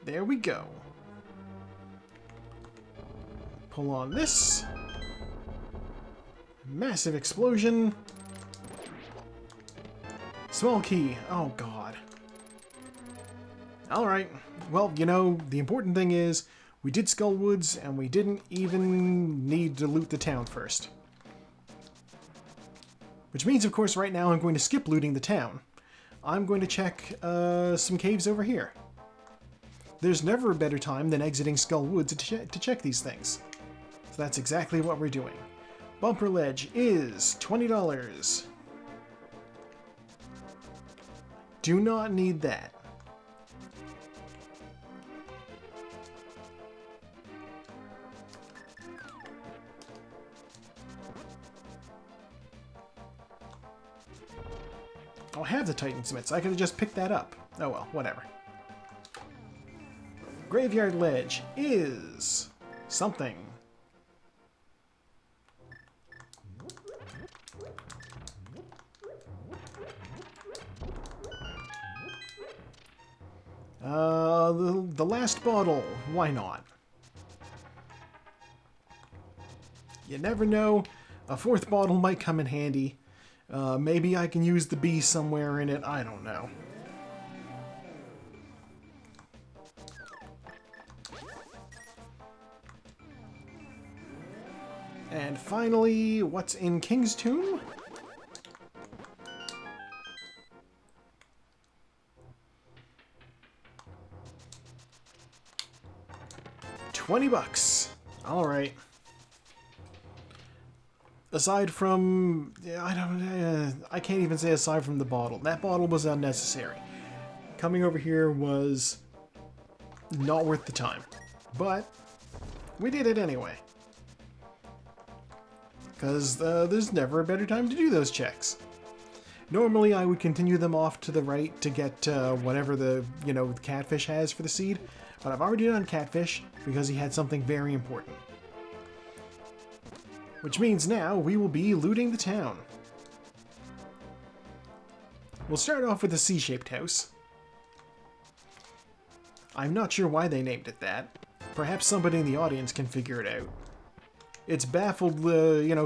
Speaker 1: There we go. Pull on this. Massive explosion. Small key. Oh, God. Alright. Well, you know, the important thing is we did Skull Woods and we didn't even need to loot the town first. Which means, of course, right now I'm going to skip looting the town. I'm going to check some caves over here. There's never a better time than exiting Skull Woods to check these things. So that's exactly what we're doing. Bumper ledge is $20. Do not need that. I'll have the Titan Smiths. I could have just picked that up. Oh well, whatever. Graveyard ledge is something. The last bottle. Why not? You never know. A fourth bottle might come in handy. Maybe I can use the bee somewhere in it. I don't know. And finally, what's in King's Tomb? $20. All right. Aside from, I can't even say aside from the bottle. That bottle was unnecessary. Coming over here was not worth the time. But we did it anyway. Because there's never a better time to do those checks. Normally I would continue them off to the right to get whatever the catfish has for the seed. But I've already done catfish because he had something very important. Which means now we will be looting the town. We'll start off with the C-shaped house. I'm not sure why they named it that. Perhaps somebody in the audience can figure it out. It's baffled,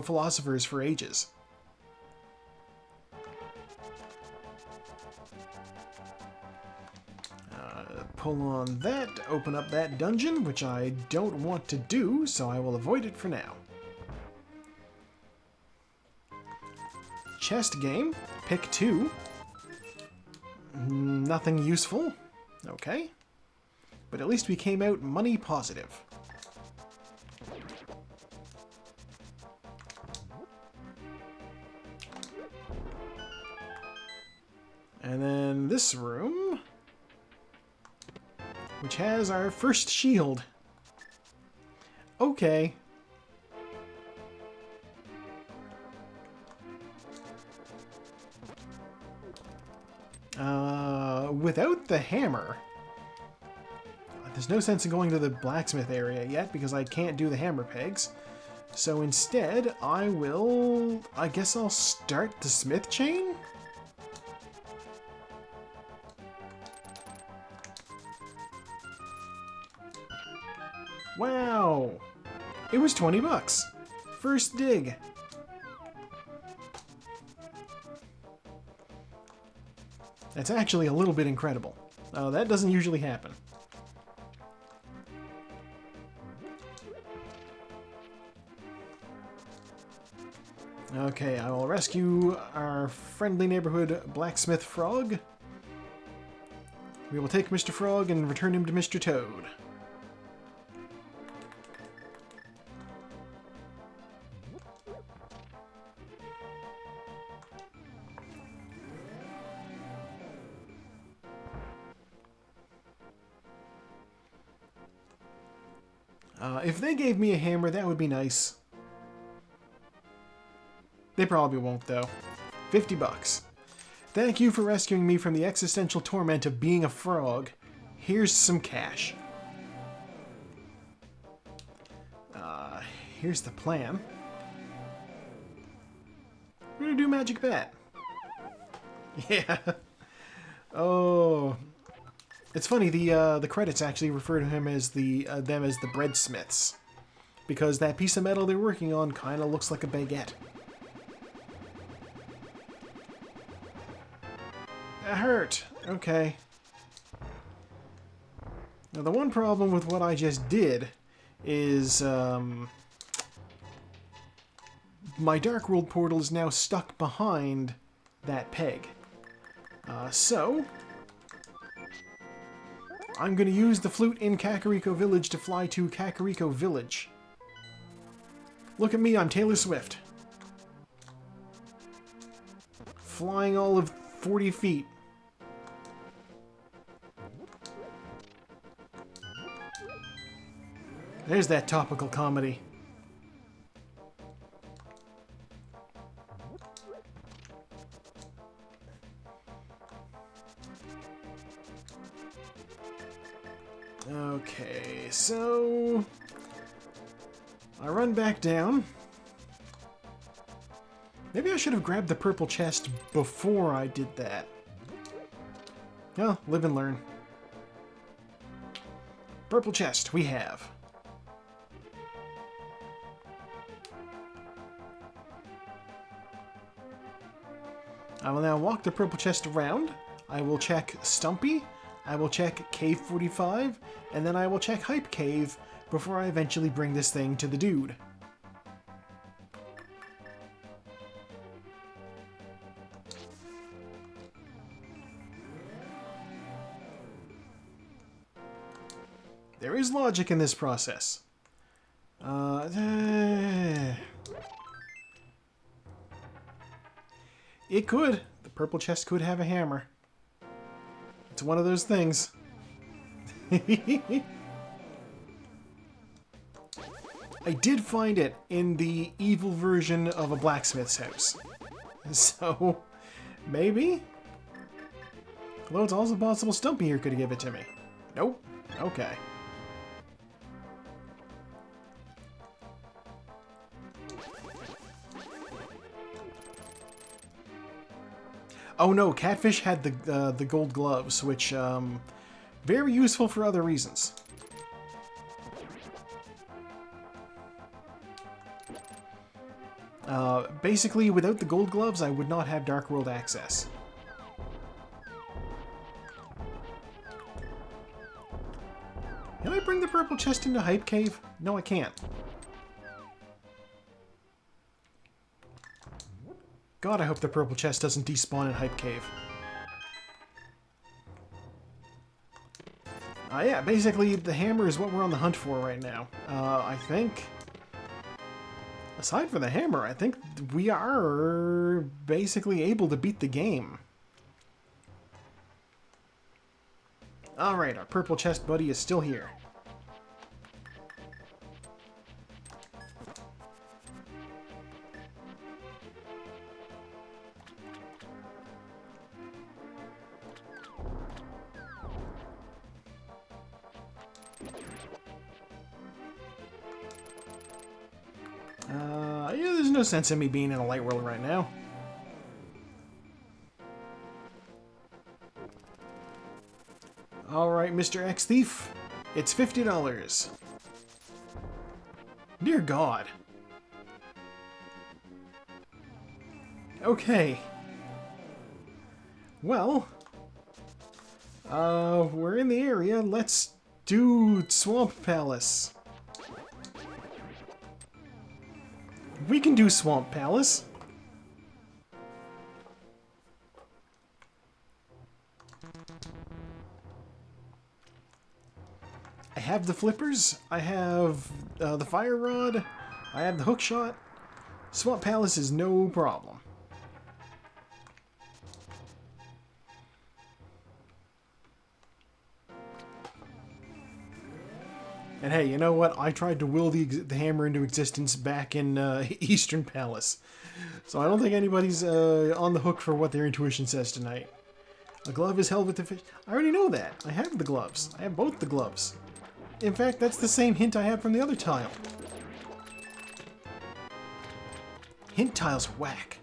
Speaker 1: philosophers for ages. Pull on that, open up that dungeon, which I don't want to do, so I will avoid it for now. Chest game, pick 2. Nothing useful. Okay. But at least we came out money positive. And then this room, which has our first shield. Okay. Without the hammer, there's no sense in going to the blacksmith area yet because I can't do the hammer pegs. So instead, I guess I'll start the smith chain? Wow! It was $20. First dig. That's actually a little bit incredible. That doesn't usually happen. Okay, I will rescue our friendly neighborhood blacksmith frog. We will take Mr. Frog and return him to Mr. Toad. If they gave me a hammer, that would be nice. They probably won't, though. $50. Thank you for rescuing me from the existential torment of being a frog. Here's some cash. Here's the plan. We're gonna do Magic Bat. Yeah. Oh. It's funny, the credits actually refer to him as them as the breadsmiths, because that piece of metal they're working on kind of looks like a baguette. Okay. Now, the one problem with what I just did is my Dark World portal is now stuck behind that peg. So, I'm going to use the flute in Kakariko Village to fly to Kakariko Village. Look at me, I'm Taylor Swift. Flying all of 40 feet. There's that topical comedy. Okay, so I run back down. Maybe I should have grabbed the purple chest before I did that. Well, live and learn. Purple chest, we have. I will now walk the purple chest around. I will check Stumpy. I will check Cave 45, and then I will check Hype Cave before I eventually bring this thing to the dude. There is logic in this process. It could. The purple chest could have a hammer. It's one of those things. I did find it in the evil version of a blacksmith's house. So, maybe? Although it's also possible Stumpy here could give it to me. Nope. Okay. Oh no, Catfish had the gold gloves, which very useful for other reasons. Basically, without the gold gloves, I would not have Dark World access. Can I bring the purple chest into Hype Cave? No, I can't. God, I hope the purple chest doesn't despawn in Hype Cave. Yeah, basically, the hammer is what we're on the hunt for right now. I think... Aside from the hammer, I think we are basically able to beat the game. Alright, our purple chest buddy is still here. Yeah, there's no sense in me being in a light world right now. Alright, Mr. X-Thief. It's $50. Dear God. Okay. Well, we're in the area. Let's do Swamp Palace. We can do Swamp Palace. I have the flippers. I have the fire rod. I have the hook shot. Swamp Palace is no problem. And hey, you know what? I tried to will the hammer into existence back in Eastern Palace. So I don't think anybody's on the hook for what their intuition says tonight. A glove is held with the fish. I already know that. I have the gloves. I have both the gloves. In fact, that's the same hint I had from the other tile. Hint tiles whack.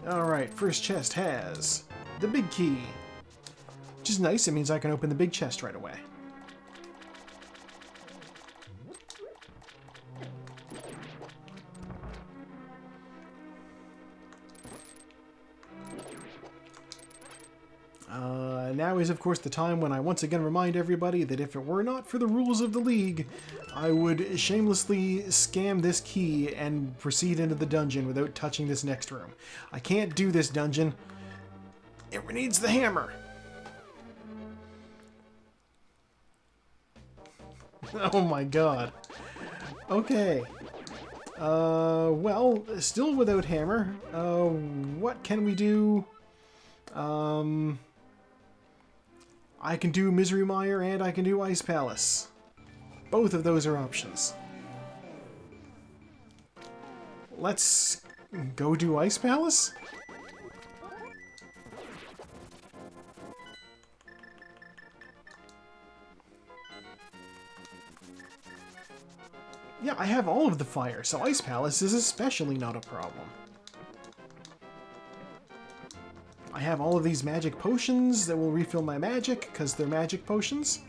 Speaker 1: Alright, first chest has the big key. Which is nice, it means I can open the big chest right away. now is, of course, the time when I once again remind everybody that if it were not for the rules of the league, I would shamelessly scam this key and proceed into the dungeon without touching this next room. I can't do this dungeon. It needs the hammer. Oh my god. Okay. Well, still without hammer. What can we do? I can do Misery Mire and I can do Ice Palace. Both of those are options. Let's go do Ice Palace? Yeah, I have all of the fire, so Ice Palace is especially not a problem. I have all of these magic potions that will refill my magic, because they're magic potions.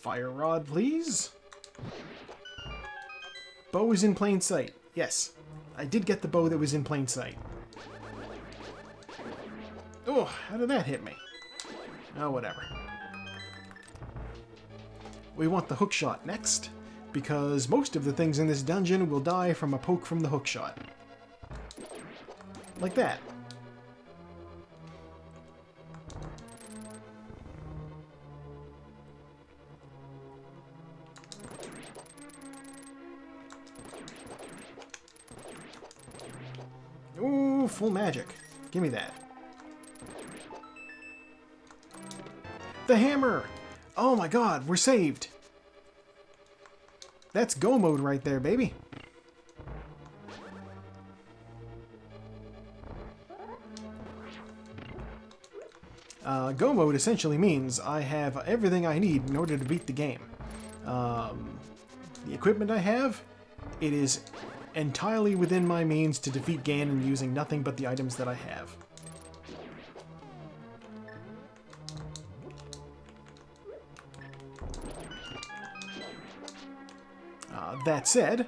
Speaker 1: Fire rod, please. Bow is in plain sight. Yes, I did get the bow that was in plain sight. Oh, how did that hit me? Oh, whatever. We want the hook shot next, because most of the things in this dungeon will die from a poke from the hook shot. Like that. Ooh, full magic. Give me that. The hammer! Oh my god, we're saved! That's go mode right there, baby. Go mode essentially means I have everything I need in order to beat the game. The equipment I have, it is entirely within my means to defeat Ganon using nothing but the items that I have. That said,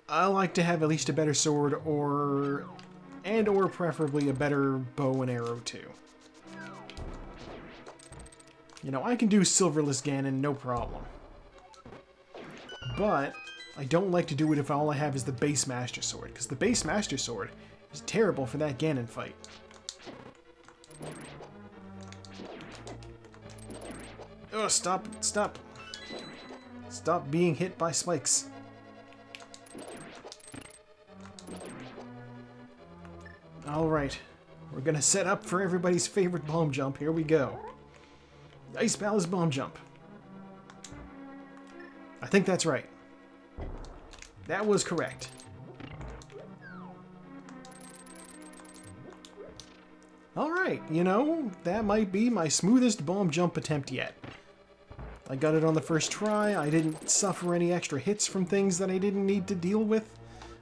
Speaker 1: I like to have at least a better sword or preferably a better bow and arrow too. You know, I can do Silverless Ganon, no problem. But I don't like to do it if all I have is the base Master Sword, because the base Master Sword is terrible for that Ganon fight. Oh, stop, stop. Stop being hit by spikes. Alright, we're gonna set up for everybody's favorite bomb jump. Here we go. Ice Palace bomb jump. I think that's right. That was correct. Alright, you know, that might be my smoothest bomb jump attempt yet. I got it on the first try. I didn't suffer any extra hits from things that I didn't need to deal with.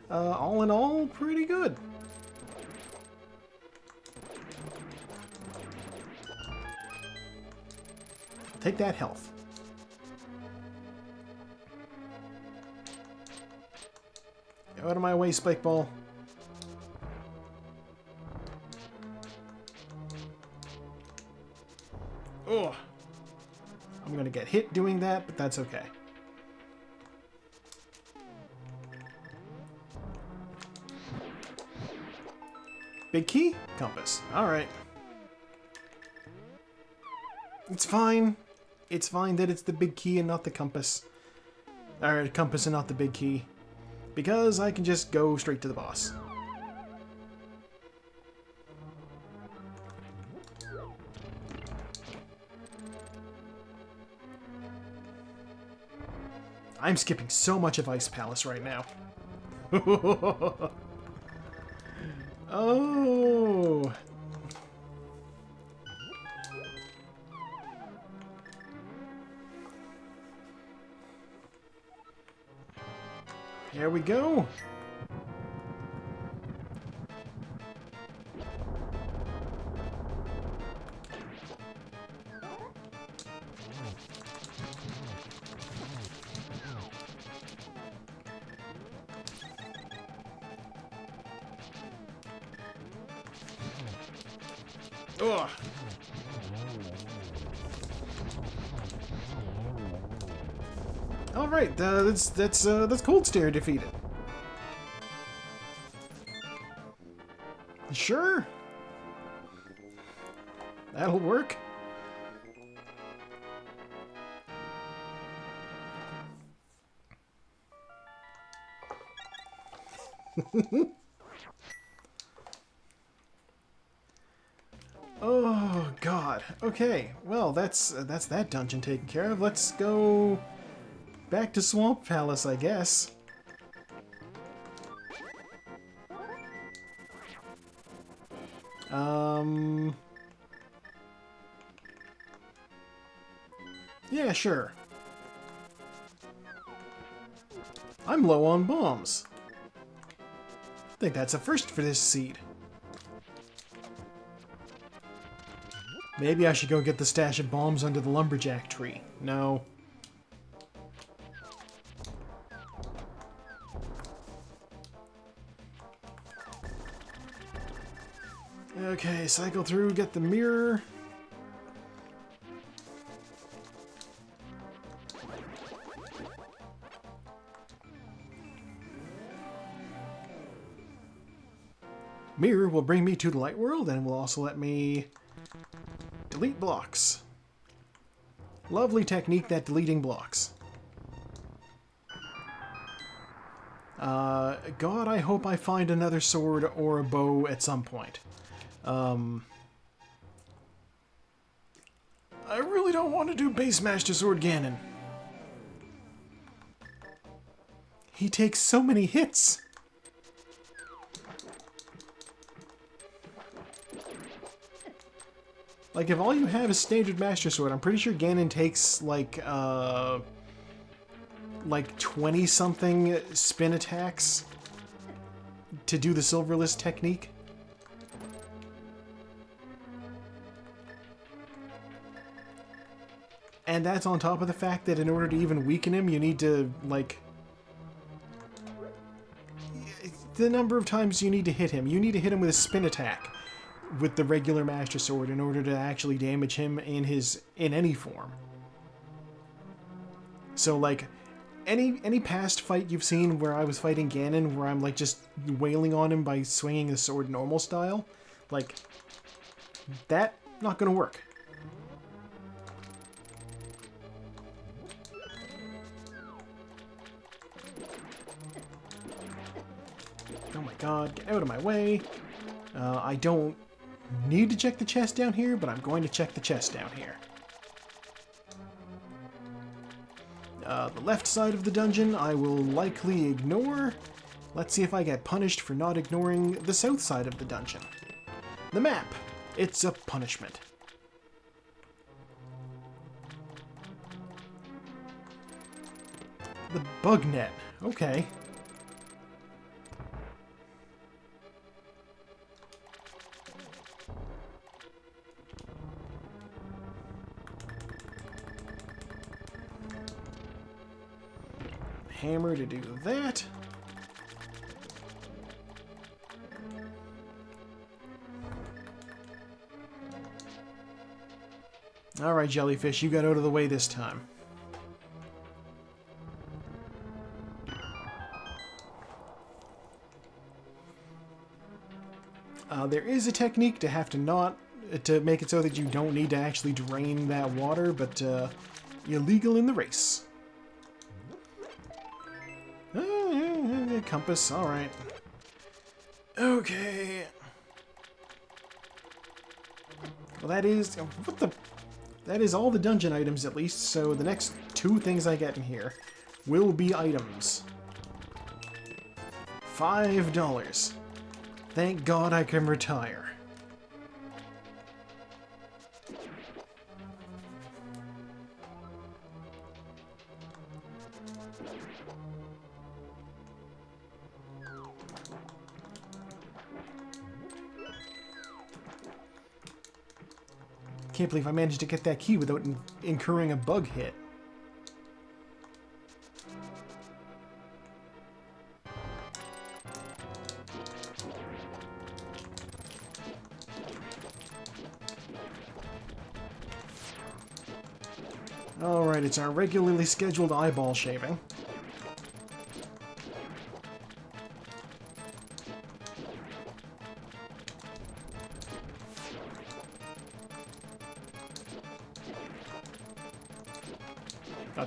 Speaker 1: All in all, pretty good. Take that health. Get out of my way, Spike Ball. Oh. I'm gonna get hit doing that, but that's okay. Big key? Compass. Alright. It's fine. It's fine that it's the big key and not the compass. Or compass and not the big key. Because I can just go straight to the boss. I'm skipping so much of Ice Palace right now. Oh! Here we go! Ugh. All right, that's Cold Stare defeated. Sure. That'll work. Oh God. Okay. Well, that's that dungeon taken care of. Let's go back to Swamp Palace, I guess. Yeah, sure. I'm low on bombs. I think that's a first for this seed. Maybe I should go get the stash of bombs under the lumberjack tree. No. Okay, cycle through, get the mirror. Mirror will bring me to the light world and will also let me delete blocks. Lovely technique, that deleting blocks. God, I hope I find another sword or a bow at some point. I really don't want to do Base Master Sword Ganon. He takes so many hits. Like, if all you have is standard Master Sword, I'm pretty sure Ganon takes, like 20-something spin attacks to do the Silverless technique. And that's on top of the fact that in order to even weaken him, you need to, like... the number of times you need to hit him. You need to hit him with a spin attack with the regular Master Sword in order to actually damage him in any form. So, like, any past fight you've seen where I was fighting Ganon, where I'm, like, just wailing on him by swinging the sword normal style, like, that, not gonna work. Oh my god, get out of my way. I don't need to check the chest down here, but I'm going to check the chest down here. The left side of the dungeon I will likely ignore. Let's see if I get punished for not ignoring the south side of the dungeon. The map. It's a punishment. The bug net. Okay. Hammer to do that. Alright, Jellyfish, you got out of the way this time. There is a technique to make it so that you don't need to actually drain that water, but illegal in the race. Compass, alright. Okay. Well, that is... That is all the dungeon items, at least, so the next two things I get in here will be items. $5. Thank God I can retire. Can't believe I managed to get that key without incurring a bug hit. Alright, it's our regularly scheduled eyeball shaving.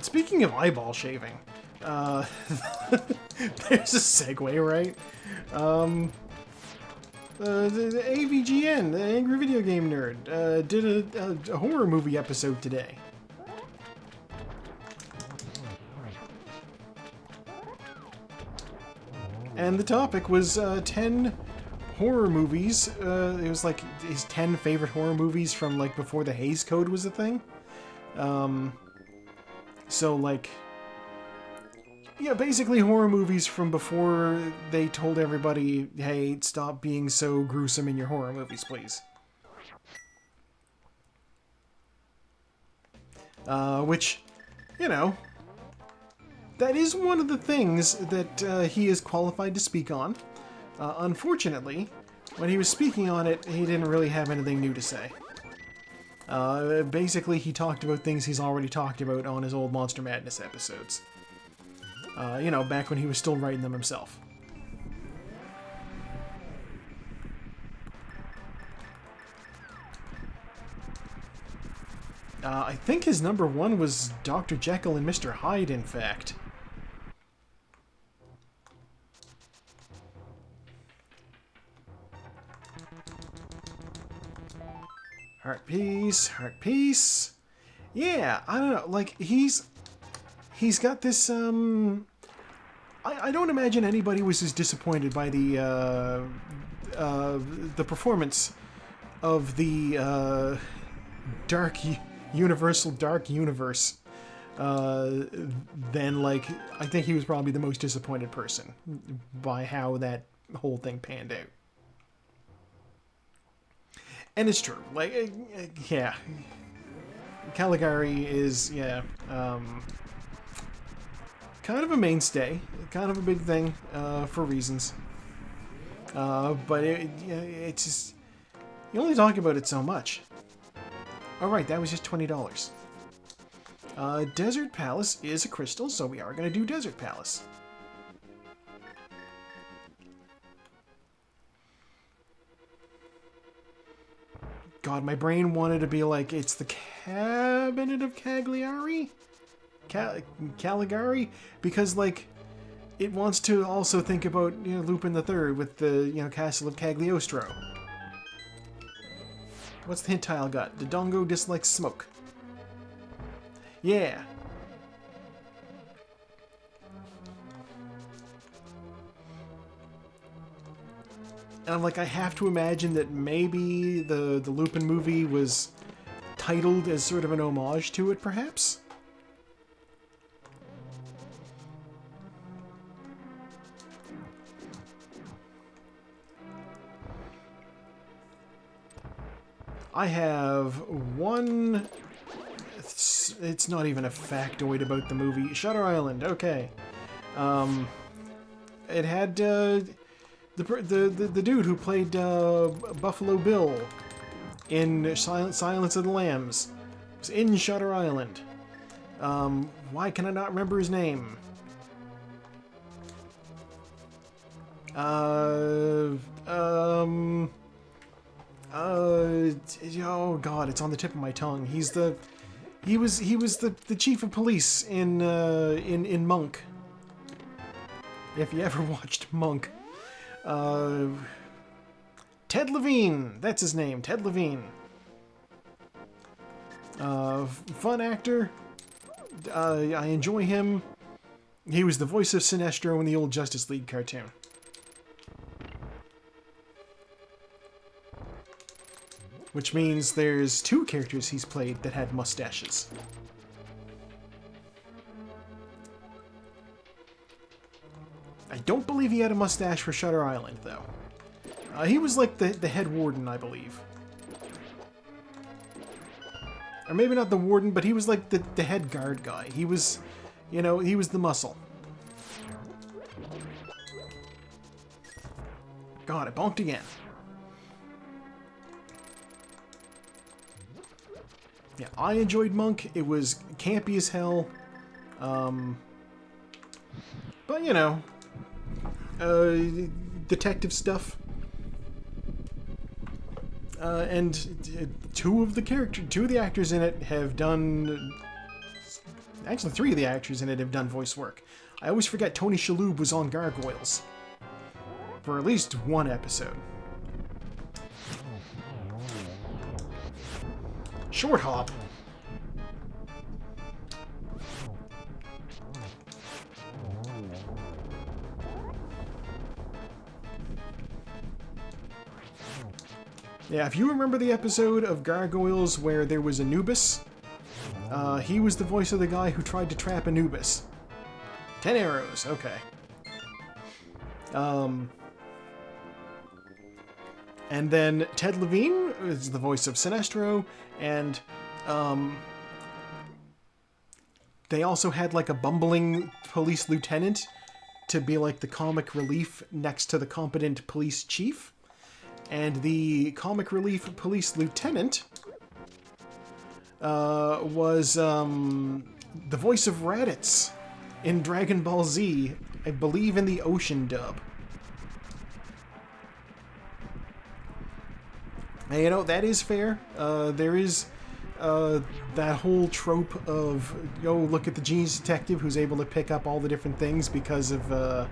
Speaker 1: Speaking of eyeball shaving, there's a segue, right? The AVGN, the Angry Video Game Nerd, did a horror movie episode today. And the topic was 10 horror movies. It was like his 10 favorite horror movies from like before the Hays Code was a thing. So like, yeah, basically horror movies from before they told everybody, hey, stop being so gruesome in your horror movies, please. Which, you know, that is one of the things that he is qualified to speak on. Unfortunately, when he was speaking on it, he didn't really have anything new to say. Basically, he talked about things he's already talked about on his old Monster Madness episodes. You know, back when he was still writing them himself. I think his number one was Dr. Jekyll and Mr. Hyde, in fact. Heart piece, heart piece. Yeah, I don't know, like, he's got this, I don't imagine anybody was as disappointed by the performance of the, Universal Dark Universe, then, like, I think he was probably the most disappointed person by how that whole thing panned out. And it's true, like, yeah, Caligari is, yeah, kind of a mainstay, kind of a big thing, for reasons, but it's just, you only talk about it so much. Alright, that was just $20. Desert Palace is a crystal, so we are going to do Desert Palace. God, my brain wanted to be like, it's the Cabinet of Cagliari? Caligari? Because, like, it wants to also think about, you know, Lupin III with the, you know, Castle of Cagliostro. What's the hint tile got? Dodongo dislikes smoke. Yeah. And I'm like, I have to imagine that maybe the Lupin movie was titled as sort of an homage to it, perhaps? I have one... It's not even a factoid about the movie. Shutter Island, okay. It had the dude who played Buffalo Bill in Silence of the Lambs. It was in Shutter Island. Why can I not remember his name? Oh god, it's on the tip of my tongue. He was the chief of police in Monk. If you ever watched Monk. Ted Levine, that's his name, Ted Levine. Fun actor. I enjoy him. He was the voice of Sinestro in the old Justice League cartoon. Which means there's two characters he's played that had mustaches. I don't believe he had a mustache for Shutter Island, though. He was like the head warden, I believe. Or maybe not the warden, but he was like the head guard guy. He was, you know, he was the muscle. God, I bonked again. Yeah, I enjoyed Monk. It was campy as hell. But, you know, detective stuff. And two of the actors in it have done... Actually, three of the actors in it have done voice work. I always forget Tony Shalhoub was on Gargoyles. For at least one episode. Short hop. Yeah, if you remember the episode of Gargoyles where there was Anubis, he was the voice of the guy who tried to trap Anubis. 10 arrows, okay. And then Ted Levine is the voice of Sinestro, and they also had like a bumbling police lieutenant to be like the comic relief next to the competent police chief. And the comic relief police lieutenant was the voice of Raditz in Dragon Ball Z, I believe in the Ocean dub. And, you know, that is fair. There is that whole trope of, oh, look at the genius detective who's able to pick up all the different things because of,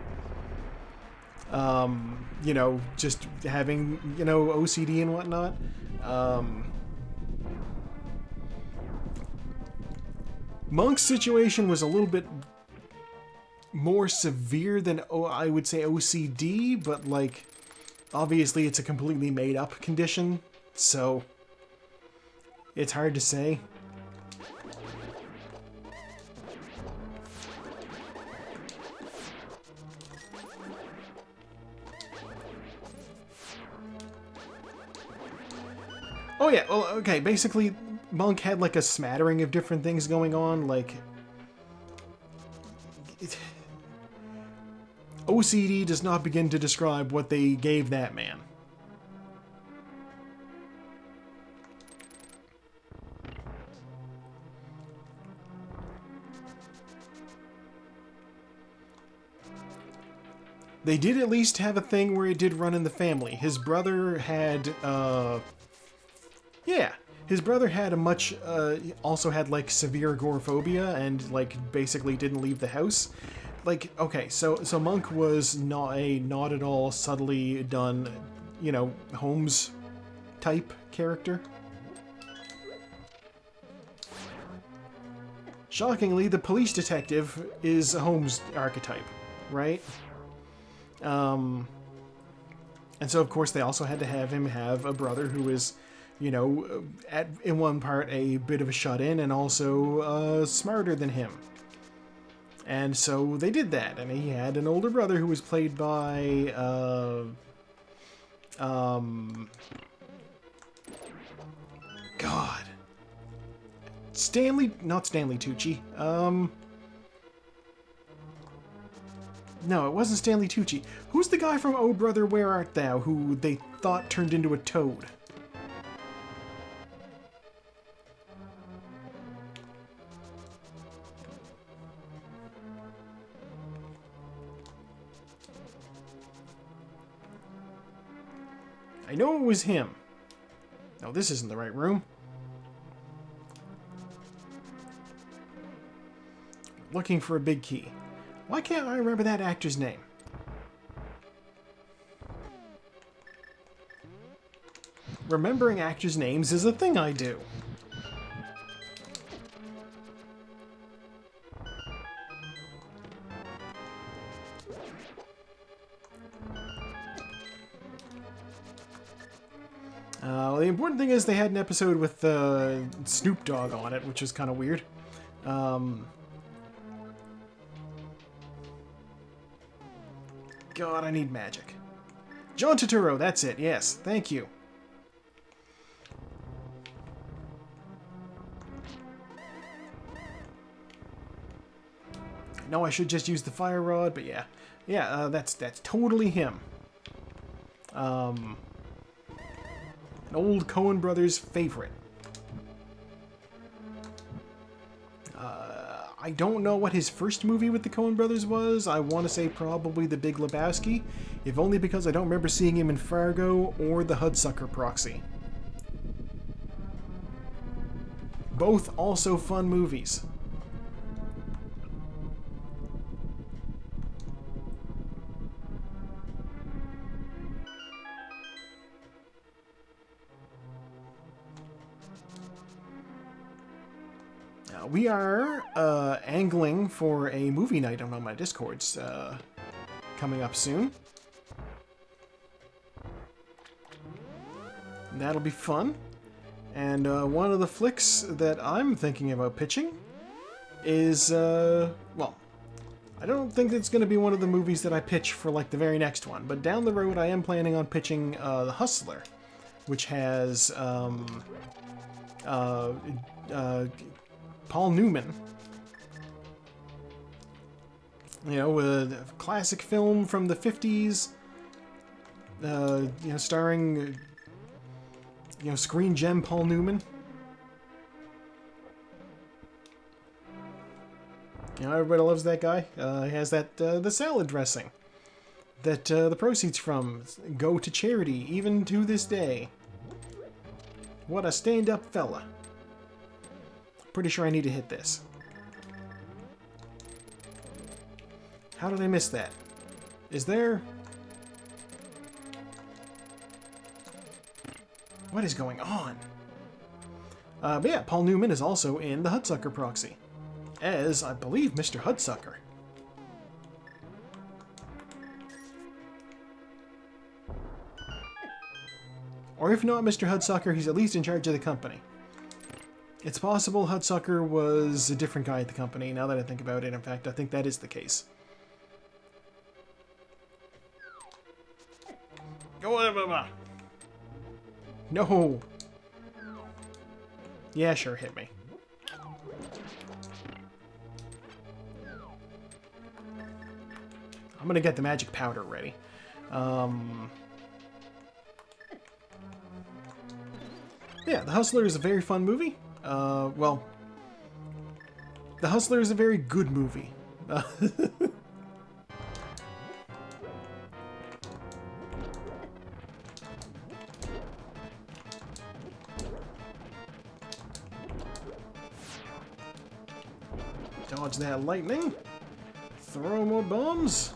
Speaker 1: you know, just having, you know, OCD and whatnot. Monk's situation was a little bit more severe than, I would say, OCD, but, like, obviously it's a completely made-up condition, so it's hard to say. Oh yeah, well, okay, basically, Monk had like a smattering of different things going on, like... OCD does not begin to describe what they gave that man. They did at least have a thing where it did run in the family. His brother had, yeah, his brother had a much, also had, like, severe agoraphobia and, like, basically didn't leave the house. Like, okay, so Monk was not at all subtly done, you know, Holmes type character. Shockingly, the police detective is a Holmes archetype, right? And so, of course, they also had to have him have a brother who is, you know, in one part a bit of a shut-in and also smarter than him. And so they did that, and he had an older brother who was played by, God. Not Stanley Tucci. No, it wasn't Stanley Tucci. Who's the guy from Oh Brother, Where Art Thou, who they thought turned into a toad? I know it was him. No, this isn't the right room. Looking for a big key. Why can't I remember that actor's name? Remembering actors' names is a thing I do. Well, the important thing is they had an episode with Snoop Dogg on it, which is kind of weird. God, I need magic. John Turturro, that's it, yes, thank you. I know I should just use the fire rod, but yeah. Yeah, that's totally him. An old Coen Brothers favorite. I don't know what his first movie with the Coen brothers was. I want to say probably The Big Lebowski, if only because I don't remember seeing him in Fargo or The Hudsucker Proxy. Both also fun movies. We are angling for a movie night on my Discords coming up soon. That'll be fun. And one of the flicks that I'm thinking about pitching is, well, I don't think it's going to be one of the movies that I pitch for like the very next one, but down the road I am planning on pitching The Hustler, which has Paul Newman. You know, a classic film from the 50s, you know, starring, you know, screen gem Paul Newman. You know, everybody loves that guy. He has that, the salad dressing that the proceeds from go to charity, even to this day. What a stand-up fella. Pretty sure I need to hit this. How did I miss that? Is there... What is going on? But yeah, Paul Newman is also in The Hudsucker Proxy, as, I believe, Mr. Hudsucker. Or if not Mr. Hudsucker, he's at least in charge of the company. It's possible Hudsucker was a different guy at the company, now that I think about it. In fact, I think that is the case. Go on, no! Yeah, sure, hit me. I'm gonna get the magic powder ready. Yeah, The Hustler is a very fun movie. Well, The Hustler is a very good movie. Dodge that lightning. Throw more bombs.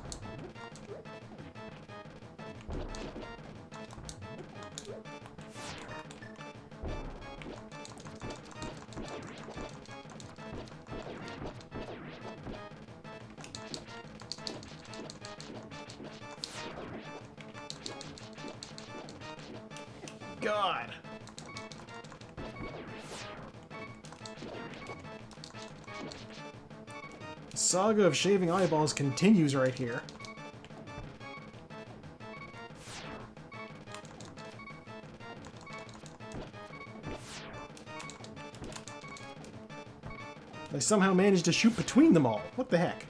Speaker 1: God. The saga of shaving eyeballs continues right here. I somehow managed to shoot between them all. What the heck?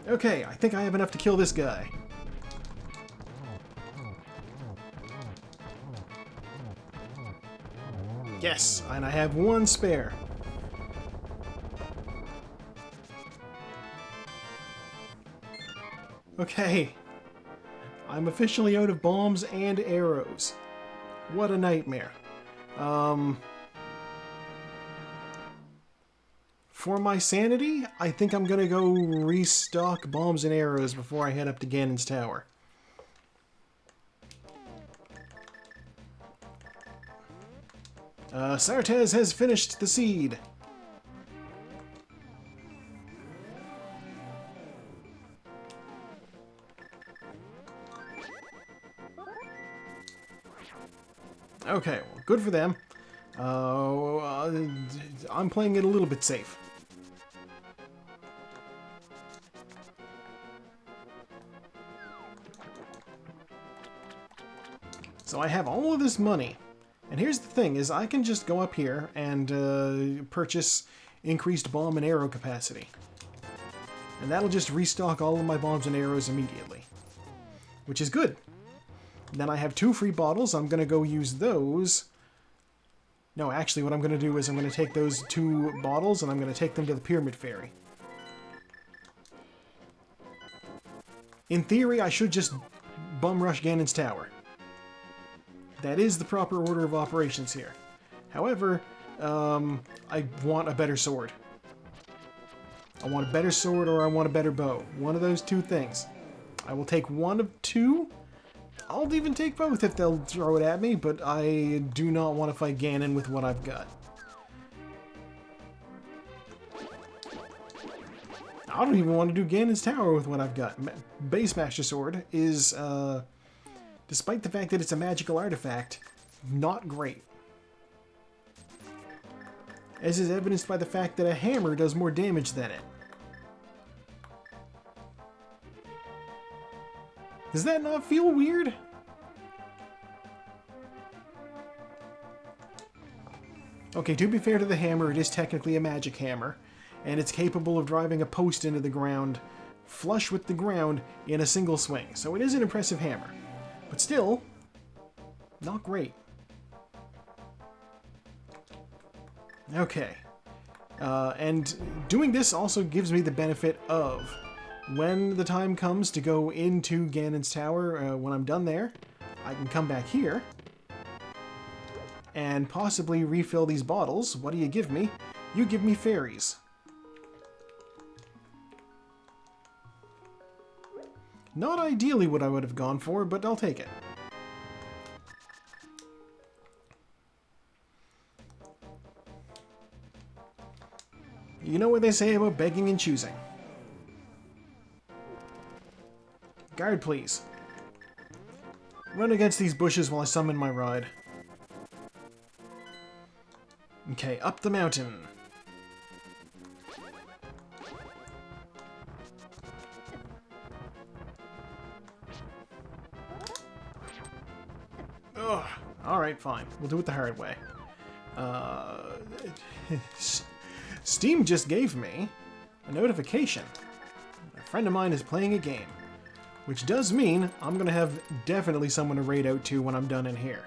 Speaker 1: Okay, I think I have enough to kill this guy. Yes, and I have one spare. Okay. I'm officially out of bombs and arrows. What a nightmare. For my sanity, I think I'm gonna go restock bombs and arrows before I head up to Ganon's tower. Sartez has finished the seed. Okay, well, good for them. I'm playing it a little bit safe. So I have all of this money. And here's the thing, is I can just go up here and purchase increased bomb and arrow capacity. And that'll just restock all of my bombs and arrows immediately. Which is good. Then I have 2 free bottles. I'm going to go use those. No, actually, what I'm going to do is I'm going to take those 2 bottles and I'm going to take them to the Pyramid Fairy. In theory, I should just bum rush Ganon's Tower. That is the proper order of operations here. However, I want a better sword. I want a better sword or I want a better bow. One of those 2 things. I will take one of 2. I'll even take both if they'll throw it at me, but I do not want to fight Ganon with what I've got. I don't even want to do Ganon's Tower with what I've got. Base Master Sword is, despite the fact that it's a magical artifact, not great. As is evidenced by the fact that a hammer does more damage than it. Does that not feel weird? Okay, to be fair to the hammer, it is technically a magic hammer, and it's capable of driving a post into the ground, flush with the ground, in a single swing. So it is an impressive hammer. But still, not great. Okay. And doing this also gives me the benefit of, when the time comes to go into Ganon's Tower, when I'm done there, I can come back here and possibly refill these bottles. What do you give me? You give me fairies. Not ideally what I would have gone for, but I'll take it. You know what they say about begging and choosing. Guard, please. Run against these bushes while I summon my ride. Okay, up the mountain. Ugh. Alright, fine. We'll do it the hard way. Steam just gave me a notification. A friend of mine is playing a game. Which does mean I'm going to have definitely someone to raid out to when I'm done in here.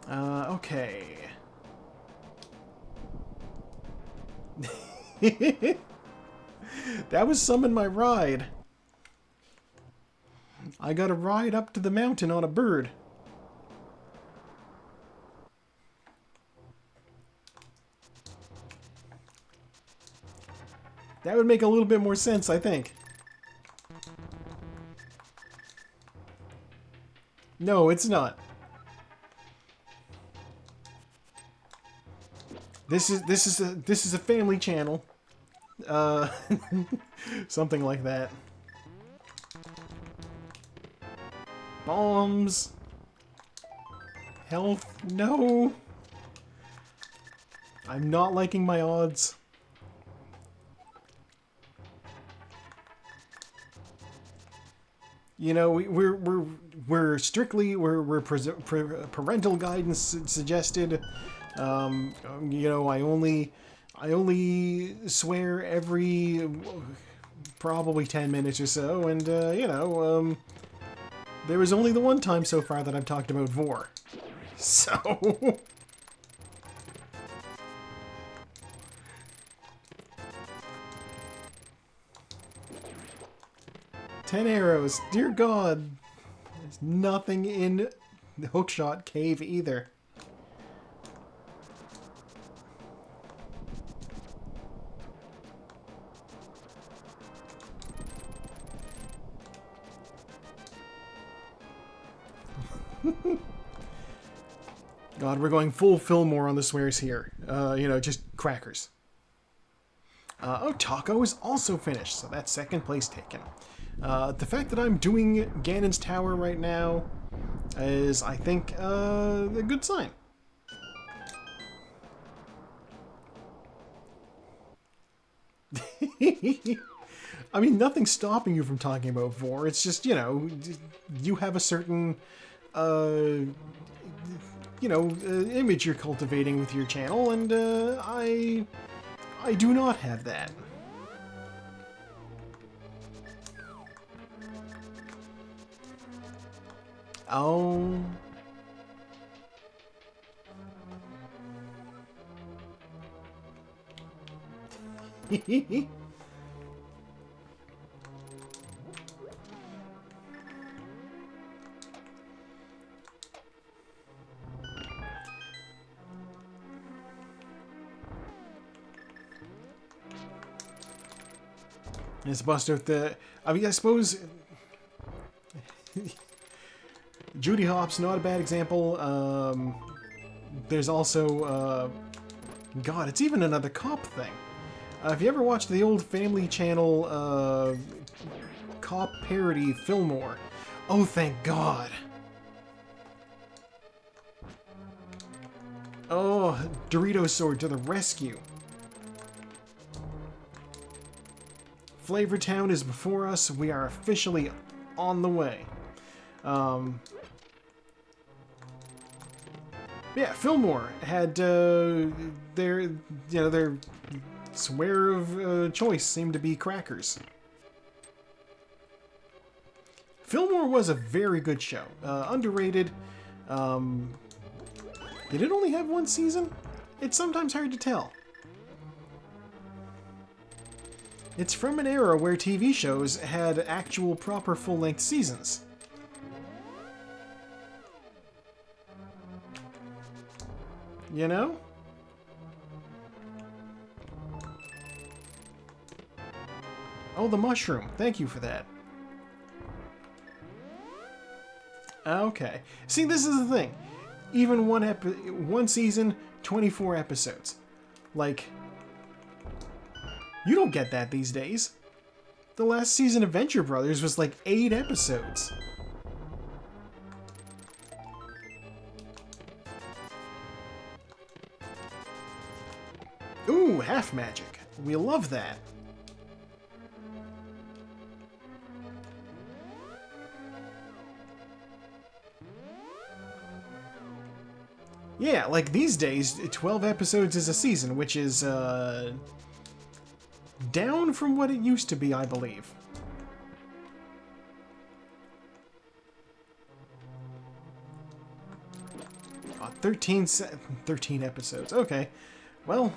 Speaker 1: Okay. That was summon my ride. I got a ride up to the mountain on a bird. That would make a little bit more sense, I think. No, it's not. This is a family channel. Something like that. Bombs. Health. No. I'm not liking my odds. You know, we're strictly parental guidance suggested. You know, I only swear every probably 10 minutes or so, and you know, there was only the one time so far that I've talked about vor. So 10 arrows. Dear God. There's nothing in the Hookshot Cave either. God, we're going full Fillmore on the swears here. You know, just crackers. Oh, Taco is also finished, so that's second place taken. The fact that I'm doing Ganon's Tower right now is, I think, a good sign. I mean, nothing's stopping you from talking about vor. It's just, you know, you have a certain, you know, image you're cultivating with your channel, and I do not have that. Oh. It's bust out the... I mean, I suppose... Judy Hopps, not a bad example. There's also... God, it's even another cop thing. If you ever watched the old Family Channel cop parody Fillmore... Oh, thank God. Oh, Dorito Sword to the rescue. Flavortown is before us. We are officially on the way. Yeah, Fillmore had their swear of choice seemed to be crackers. Fillmore was a very good show. Underrated. Did it only have one season? It's sometimes hard to tell. It's from an era where TV shows had actual proper full-length seasons. You know? Oh, the mushroom. Thank you for that. Okay. See, this is the thing. Even one season, 24 episodes. Like... You don't get that these days. The last season of Venture Brothers was like 8 episodes. Ooh, half magic. We love that. Yeah, like these days, 12 episodes is a season, which is, down from what it used to be, I believe. Oh, 13 episodes. Okay. Well.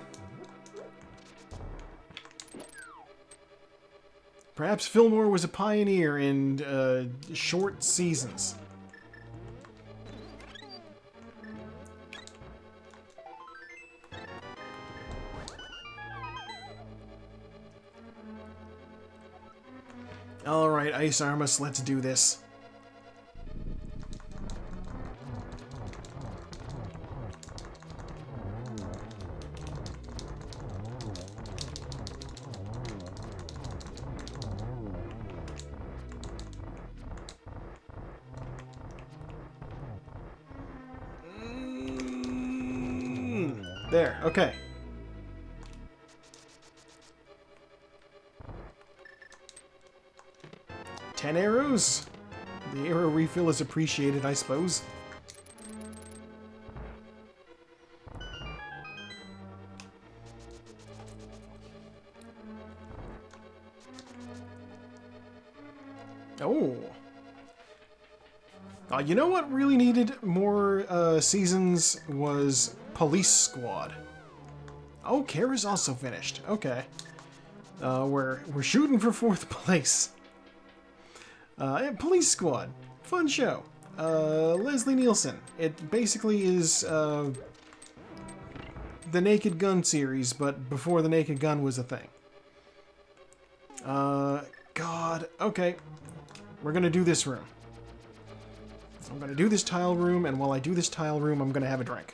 Speaker 1: Perhaps Fillmore was a pioneer in short seasons. Alright, Ice Armus, let's do this. There, okay. Ten arrows? The arrow refill is appreciated, I suppose. Oh. You know what really needed more seasons was Police Squad. Oh, Kara's also finished. Okay. We're shooting for 4th place. Police Squad. Fun show. Leslie Nielsen. It basically is the Naked Gun series, but before the Naked Gun was a thing. God. Okay. We're gonna do this room. I'm gonna do this tile room, and while I do this tile room, I'm gonna have a drink.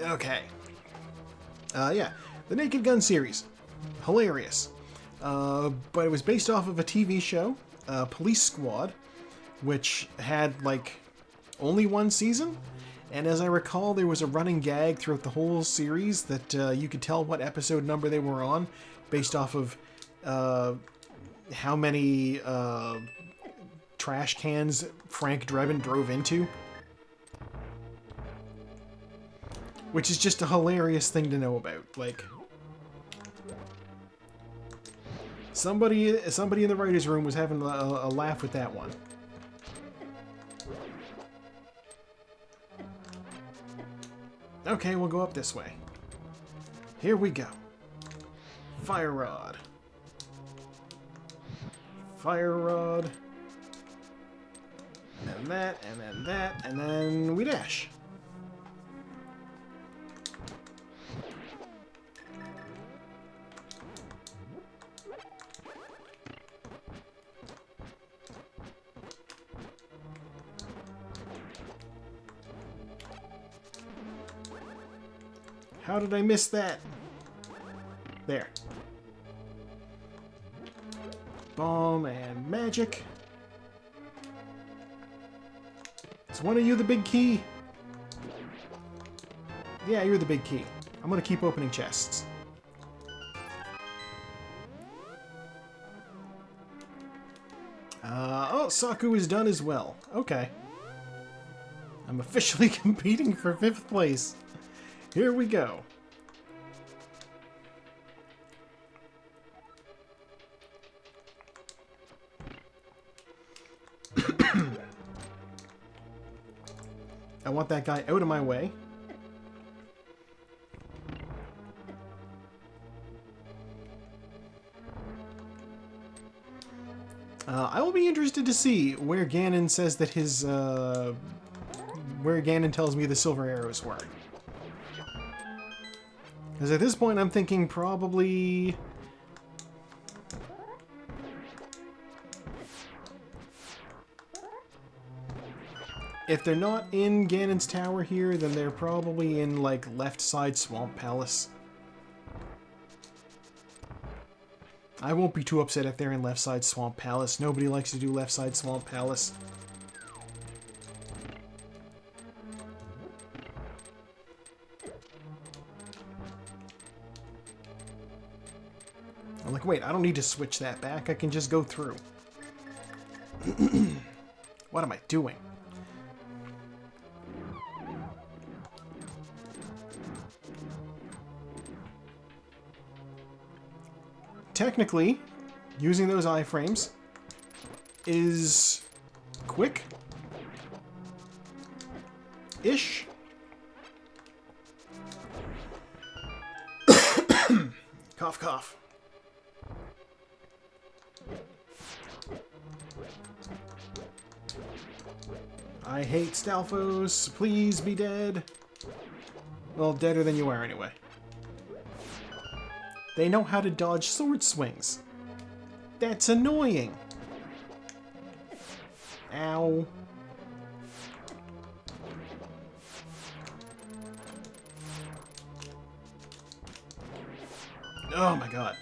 Speaker 1: Okay. Yeah. The Naked Gun series. Hilarious. But it was based off of a TV show, Police Squad, which had, like, only 1 season. And as I recall, there was a running gag throughout the whole series that you could tell what episode number they were on based off of how many trash cans Frank Drebin drove into. Which is just a hilarious thing to know about. Like, somebody in the writer's room was having a laugh with that one. Okay, we'll go up this way. Here we go. Fire rod. Fire rod. And then that, and then that, and then we dash. How did I miss that? There. Bomb and magic. Is one of you the big key? Yeah, you're the big key. I'm gonna keep opening chests. Oh, Saku is done as well. Okay. I'm officially competing for 5th place. Here we go. I want that guy out of my way. I will be interested to see where Ganon says that his, where Ganon tells me the silver arrows were. Because at this point I'm thinking probably... if they're not in Ganon's tower here, then they're probably in, like, left side Swamp Palace. I won't be too upset if they're in left side Swamp Palace. Nobody likes to do left side Swamp Palace. I'm like, wait, I don't need to switch that back. I can just go through. What am I doing? Technically, using those iframes is quick-ish. Cough, cough. I hate Stalfos. Please be dead. Well, deader than you are anyway. They know how to dodge sword swings. That's annoying. Ow. Oh my god.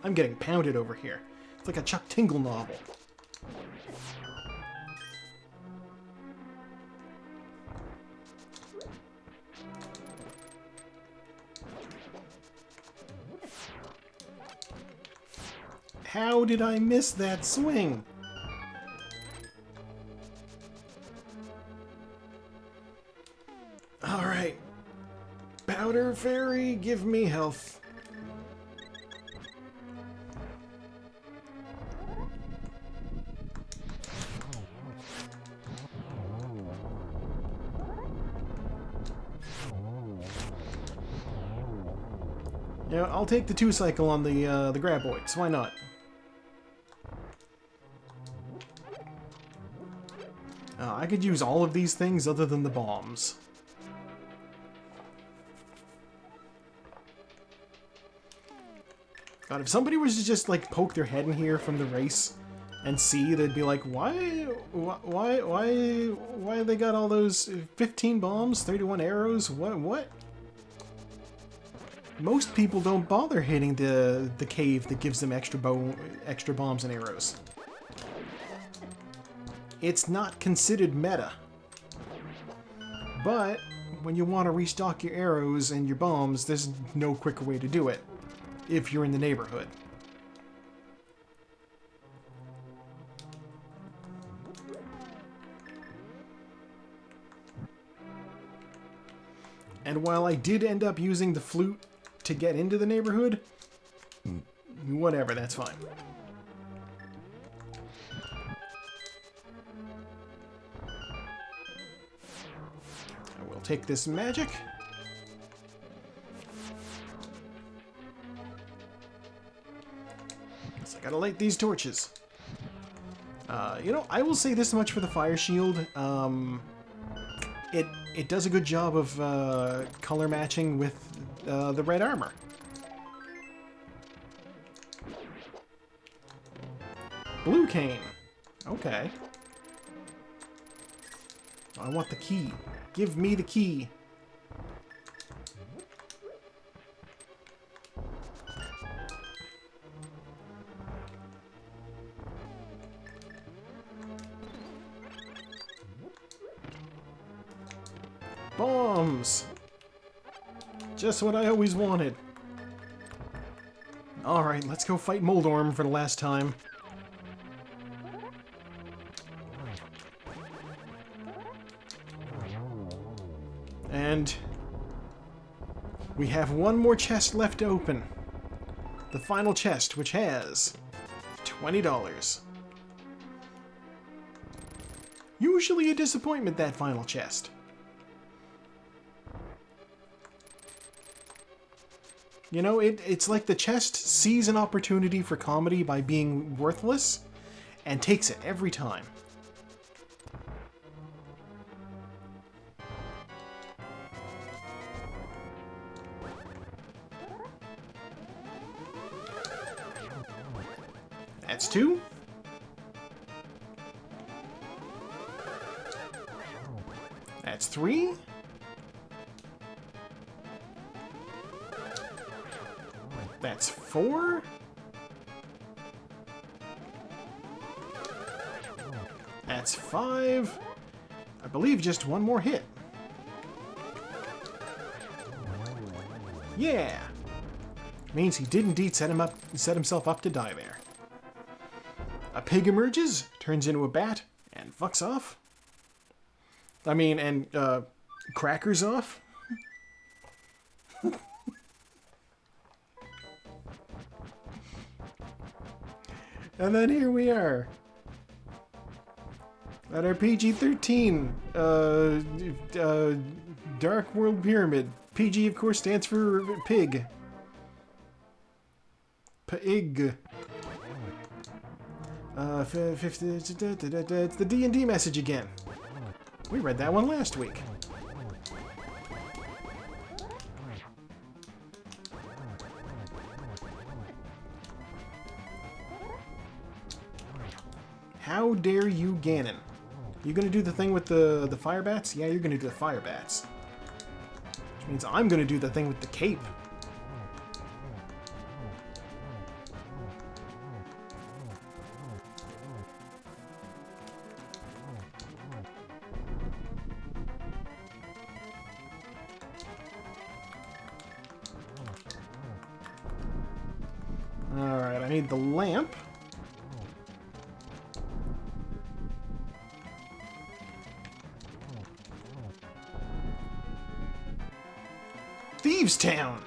Speaker 1: I'm getting pounded over here. It's like a Chuck Tingle novel. How did I miss that swing? Alright. Powder Fairy, give me health. Yeah, I'll take the 2-cycle on the Graboids. Why not? I could use all of these things other than the bombs. God, if somebody was to just, like, poke their head in here from the race and see, they'd be like, why they got all those 15 bombs, 31 arrows? What? Most people don't bother hitting the cave that gives them extra bombs and arrows. It's not considered meta. But when you want to restock your arrows and your bombs, there's no quicker way to do it if you're in the neighborhood. And while I did end up using the flute to get into the neighborhood, whatever, that's fine. I will take this magic. So I gotta light these torches. You know, I will say this much for the fire shield. It does a good job of color matching with the red armor. Blue cane. Okay. I want the key. Give me the key. Bombs! Just what I always wanted. Alright, let's go fight Moldorm for the last time. And we have one more chest left to open. The final chest, which has $20. Usually a disappointment, that final chest. You know, it's like the chest sees an opportunity for comedy by being worthless and takes it every time. That's 2. That's 3. That's 4. That's 5. I believe just one more hit. Yeah. Means he did indeed set himself up to die there. A pig emerges, turns into a bat, and fucks off. I mean, and crackers off. And then here we are. At our PG-13 Dark World Pyramid. PG, of course, stands for pig. Pig. 50, it's the D&D message again. We read that one last week. How dare you, Ganon? You gonna do the thing with the fire bats? Yeah, you're gonna do the fire bats. Which means I'm gonna do the thing with the cape. Alright, I need the lamp. Thieves' Town!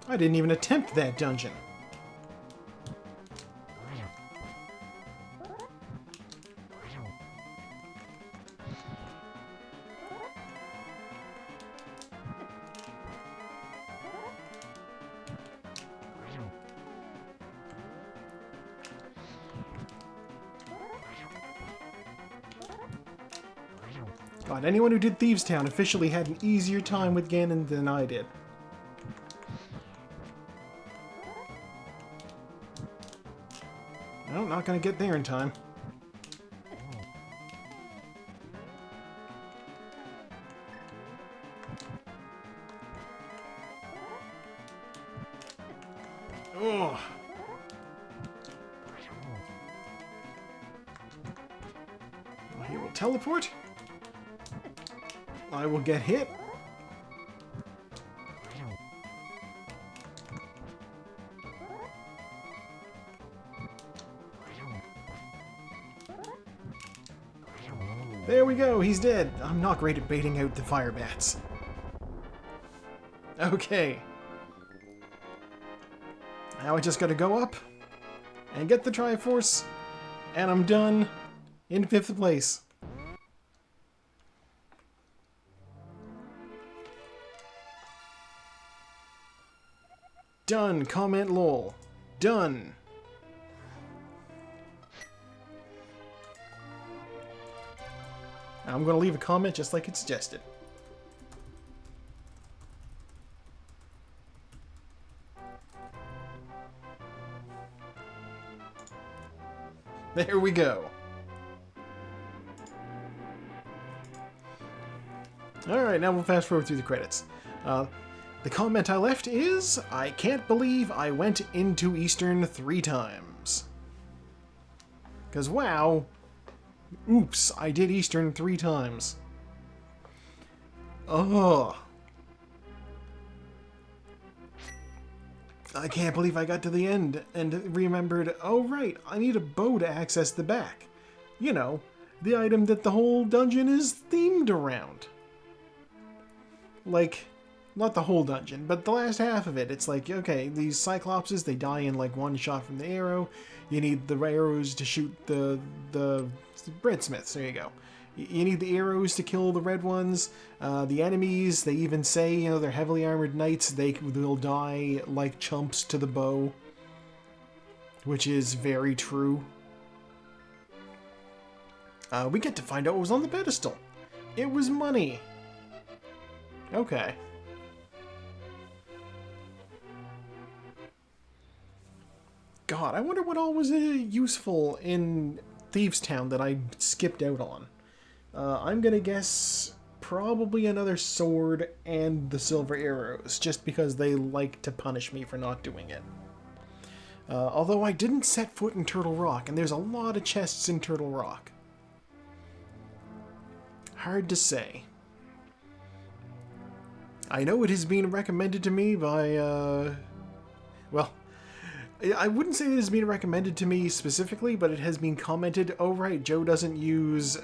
Speaker 1: I didn't even attempt that dungeon. God, anyone who did Thieves' Town officially had an easier time with Ganon than I did. No, not gonna get there in time. Oh. He will teleport. I will get hit. There we go, he's dead. I'm not great at baiting out the fire bats. Okay. Now I just gotta go up and get the Triforce, and I'm done in 5th place. Done. Comment lol. Done. I'm going to leave a comment just like it suggested. There we go. Alright, now we'll fast forward through the credits. The comment I left is, I can't believe I went into Eastern 3 times. Because wow, oops, I did Eastern 3 times. Oh. I can't believe I got to the end and remembered, oh right, I need a bow to access the back. You know, the item that the whole dungeon is themed around. Like, not the whole dungeon, but the last half of it. It's like, okay, these Cyclopses, they die in like one shot from the arrow. You need the arrows to shoot the breadsmiths. There you go. You need the arrows to kill the red ones. The enemies, they even say, you know, they're heavily armored knights. They'll die like chumps to the bow. Which is very true. We get to find out what was on the pedestal. It was money. Okay. God, I wonder what all was useful in Thieves Town that I skipped out on. I'm gonna guess probably another sword and the silver arrows, just because they like to punish me for not doing it. Although I didn't set foot in Turtle Rock, and there's a lot of chests in Turtle Rock. Hard to say. I know it has been recommended to me by, well, I wouldn't say it has been recommended to me specifically, but it has been commented, oh right, Joe doesn't use,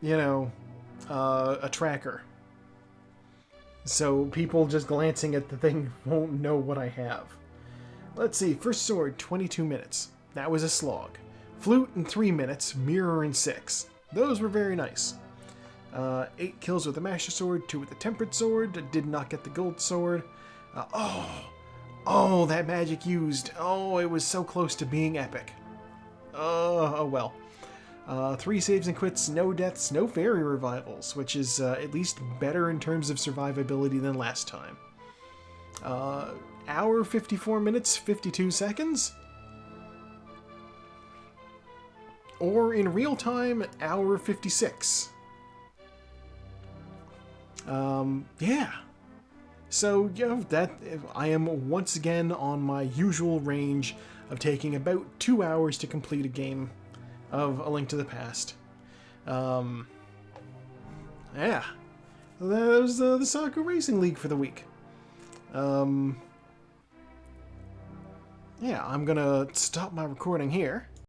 Speaker 1: you know, a tracker. So people just glancing at the thing won't know what I have. Let's see, first sword, 22 minutes. That was a slog. Flute in 3 minutes, mirror in 6. Those were very nice. 8 kills with the Master Sword, 2 with the Tempered Sword, did not get the Gold Sword. Oh, that magic used. Oh, it was so close to being epic. Oh well. 3 saves and quits, no deaths, no fairy revivals, which is at least better in terms of survivability than last time. Hour 54 minutes, 52 seconds. Or in real time, hour 56. Yeah. So, you know, that I am once again on my usual range of taking about 2 hours to complete a game of A Link to the Past. Yeah. That was the Saku-Racing League for the week. Yeah, I'm gonna stop my recording here.